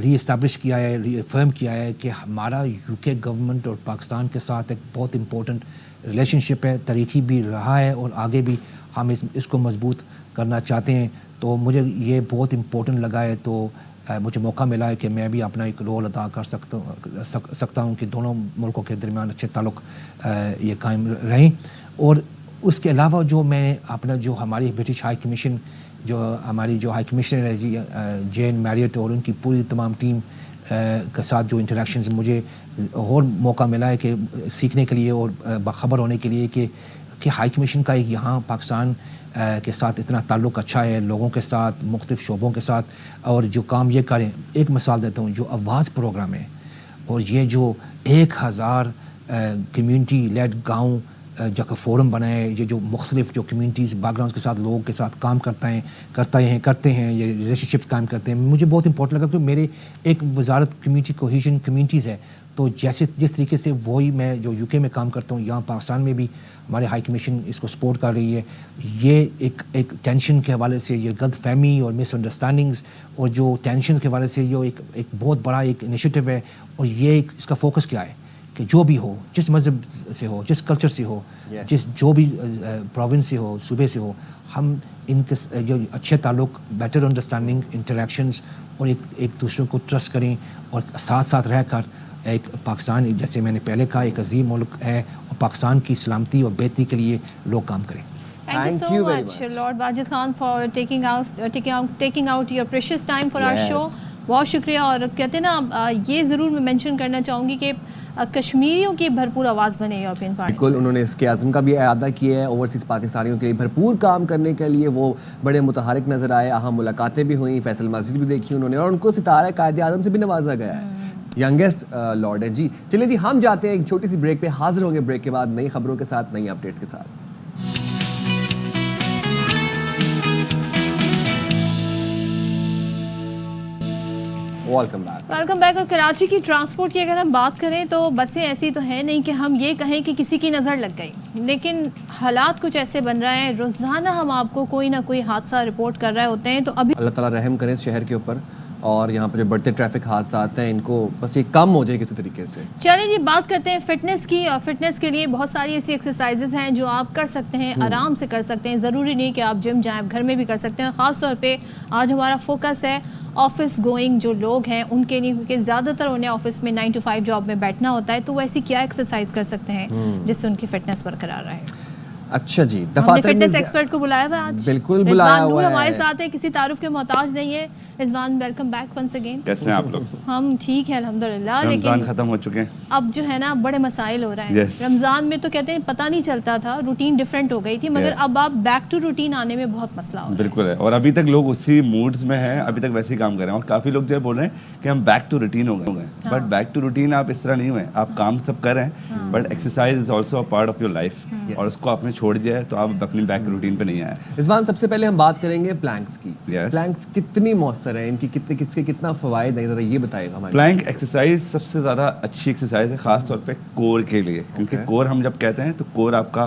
ری اسٹیبلش کیا ہے, ری افرم کیا ہے کہ ہمارا یو کے گورنمنٹ اور پاکستان کے ساتھ ایک بہت امپورٹنٹ ریلیشن شپ ہے, تاریخی بھی رہا ہے, اور آگے بھی ہم اس کو مضبوط کرنا چاہتے ہیں. تو مجھے یہ بہت امپورٹنٹ لگا ہے. تو مجھے موقع ملا ہے کہ میں بھی اپنا ایک رول ادا کر سکتا ہوں کہ دونوں ملکوں کے درمیان اچھے تعلق یہ قائم رہیں. اور اس کے علاوہ جو میں اپنا جو ہماری برٹش ہائی کمیشن, جو ہماری جو ہائی کمشنر ہے جین میریٹ, اور ان کی پوری تمام ٹیم کے ساتھ جو انٹریکشنز مجھے اور موقع ملا ہے کہ سیکھنے کے لیے اور باخبر ہونے کے لیے کہ ہائی کمیشن کا ایک یہاں پاکستان کے ساتھ اتنا تعلق اچھا ہے, لوگوں کے ساتھ, مختلف شعبوں کے ساتھ, اور جو کام یہ کریں. ایک مثال دیتا ہوں, جو آواز پروگرام ہے, اور یہ جو 1000 کمیونٹی لیڈ گاؤں جگہ فورم بنائے, یہ جو مختلف جو کمیونٹیز بیک گراؤنڈ کے ساتھ لوگوں کے ساتھ کام کرتے ہیں, یہ ریلیشن شپ قائم کرتے ہیں. مجھے بہت امپورٹنٹ لگا کہ میرے ایک وزارت کمیونٹی کوہیژن کمیونٹیز ہے. تو جس طریقے سے وہی میں جو یو کے میں کام کرتا ہوں, یہاں پاکستان میں بھی ہمارے ہائی کمیشن اس کو سپورٹ کر رہی ہے. یہ ایک ٹینشن کے حوالے سے, یہ غلط فہمی اور مس انڈرسٹینڈنگز اور جو ٹینشن کے حوالے سے یہ ایک بہت بڑا ایک انیشیٹو ہے. اور یہ اس کا فوکس کیا ہے کہ جو بھی ہو, جس مذہب سے ہو, جس کلچر سے ہو, جو بھی پروونس سے ہو, صوبے سے ہو, ہم ان کے جو اچھے تعلق, بیٹر انڈرسٹینڈنگ, انٹریکشنز, اور ایک دوسرے کو ٹرسٹ کریں, اور ساتھ رہ کر ایک پاکستان, جیسے میں نے پہلے کہا, ایک عظیم ملک ہے, اور پاکستان کی سلامتی اور بہتری کے لیے لوگ کام کریں. Thank you so much, Lord Wajid Khan, for taking out your precious time for our show. بہت شکریہ. اور کہتے ہیں نا, یہ ضرور میں مینشن کرنا چاہوں گی کہ کشمیریوں کی بھرپور آواز بنے یورپین پارلیمنٹ. بالکل, انہوں نے اس کے عزم کا بھی اعادہ کیا ہے. اوورسیز پاکستانیوں کے لیے بھرپور کام کرنے کے لیے وہ بڑے متحرک نظر آئے. اہم ملاقاتیں بھی ہوئیں, فیصل مسجد بھی دیکھی انہوں نے, اور ان کو ستارہ قائد اعظم سے بھی نوازا گیا ہے. ینگسٹ لارڈ ہے جی. چلیں جی, ہم جاتے ہیں ایک چھوٹی سی بریک پہ, حاضر ہوں گے بریک کے بعد نئی خبروں کے ساتھ, نئی اپڈیٹس کے ساتھ. Welcome back. اور کراچی کی ٹرانسپورٹ کی اگر ہم بات کریں تو بسیں ایسی تو ہیں نہیں کہ ہم یہ کہیں کہ کسی کی نظر لگ گئی, لیکن حالات کچھ ایسے بن رہے ہیں, روزانہ ہم آپ کو کوئی نہ کوئی حادثہ رپورٹ کر رہے ہوتے ہیں. تو ابھی اللہ تعالیٰ رحم کرے اس شہر کے اوپر, اور یہاں پہ جو بڑھتے ٹریفک حادثات ہیں ان کو بس یہ کم ہو جائے کسی طریقے سے. چلیں جی, بات کرتے ہیں فٹنس کی. اور فٹنس کے لیے بہت ساری ایسی ایکسرسائزز ہیں جو آپ کر سکتے ہیں, آرام سے کر سکتے ہیں. ضروری نہیں کہ آپ جم جائیں, گھر میں بھی کر سکتے ہیں. خاص طور پہ آج ہمارا فوکس ہے آفس گوئنگ جو لوگ ہیں ان کے لیے, کیونکہ زیادہ تر انہیں آفس میں 9 to 5 جاب میں بیٹھنا ہوتا ہے. تو وہ ایسی کیا ایکسرسائز کر سکتے ہیں جس سے ان کی فٹنس برقرار رہے. اچھا جی, ہم نے فٹنس ایکسپرٹ کو بلایا ہوا آج. بالکل بلایا ہوا ہے. ہمارے ساتھ ہے, کسی تعارف کے محتاج نہیں ہے. رضوان, ویلکم بیک ونس اگین. کیسے ہیں آپ لوگ؟ ہم ٹھیک ہیں الحمدللہ. رمضان ختم ہو چکے ہیں, اب جو ہے نا بڑے مسائل ہو رہے ہیں. رمضان میں تو کہتے ہیں پتہ نہیں چلتا تھا, روٹین ڈفرینٹ ہو گئی تھی, مگر اب آپ بیک ٹو روٹین آنے میں بہت مسئلہ ہو رہا ہے. بالکل ہے, اور ابھی تک لوگ اسی موڈز میں ہیں, ابھی تک ویسے ہی کام کر رہے ہیں. اور کافی لوگ جو ہے بول رہے ہیں کہ ہم بیک ٹو روٹین ہو گئے, بٹ بیک ٹو روٹین آپ اس طرح نہیں ہوئے. آپ کام سب کر رہے ہیں, but exercise is also a part of your life, اور اس کو آپ نے چھوڑ دیا ہے تو آپ اپنی بیک روٹین پہ نہیں آئے. رضوان, سب سے پہلے ہم بات کریں گے پلانکس کی. پلانکس کتنی مؤثر ہیں, ان کی کس کے کتنا فوائد ہیں, ذرا یہ بتائیے گا. پلانک ایکسرسائز سب سے زیادہ اچھی ایکسرسائز ہے, خاص طور پہ کور کے لیے, کیونکہ کور ہم جب کہتے ہیں تو کور آپ کا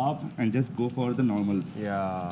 up and just go for the normal।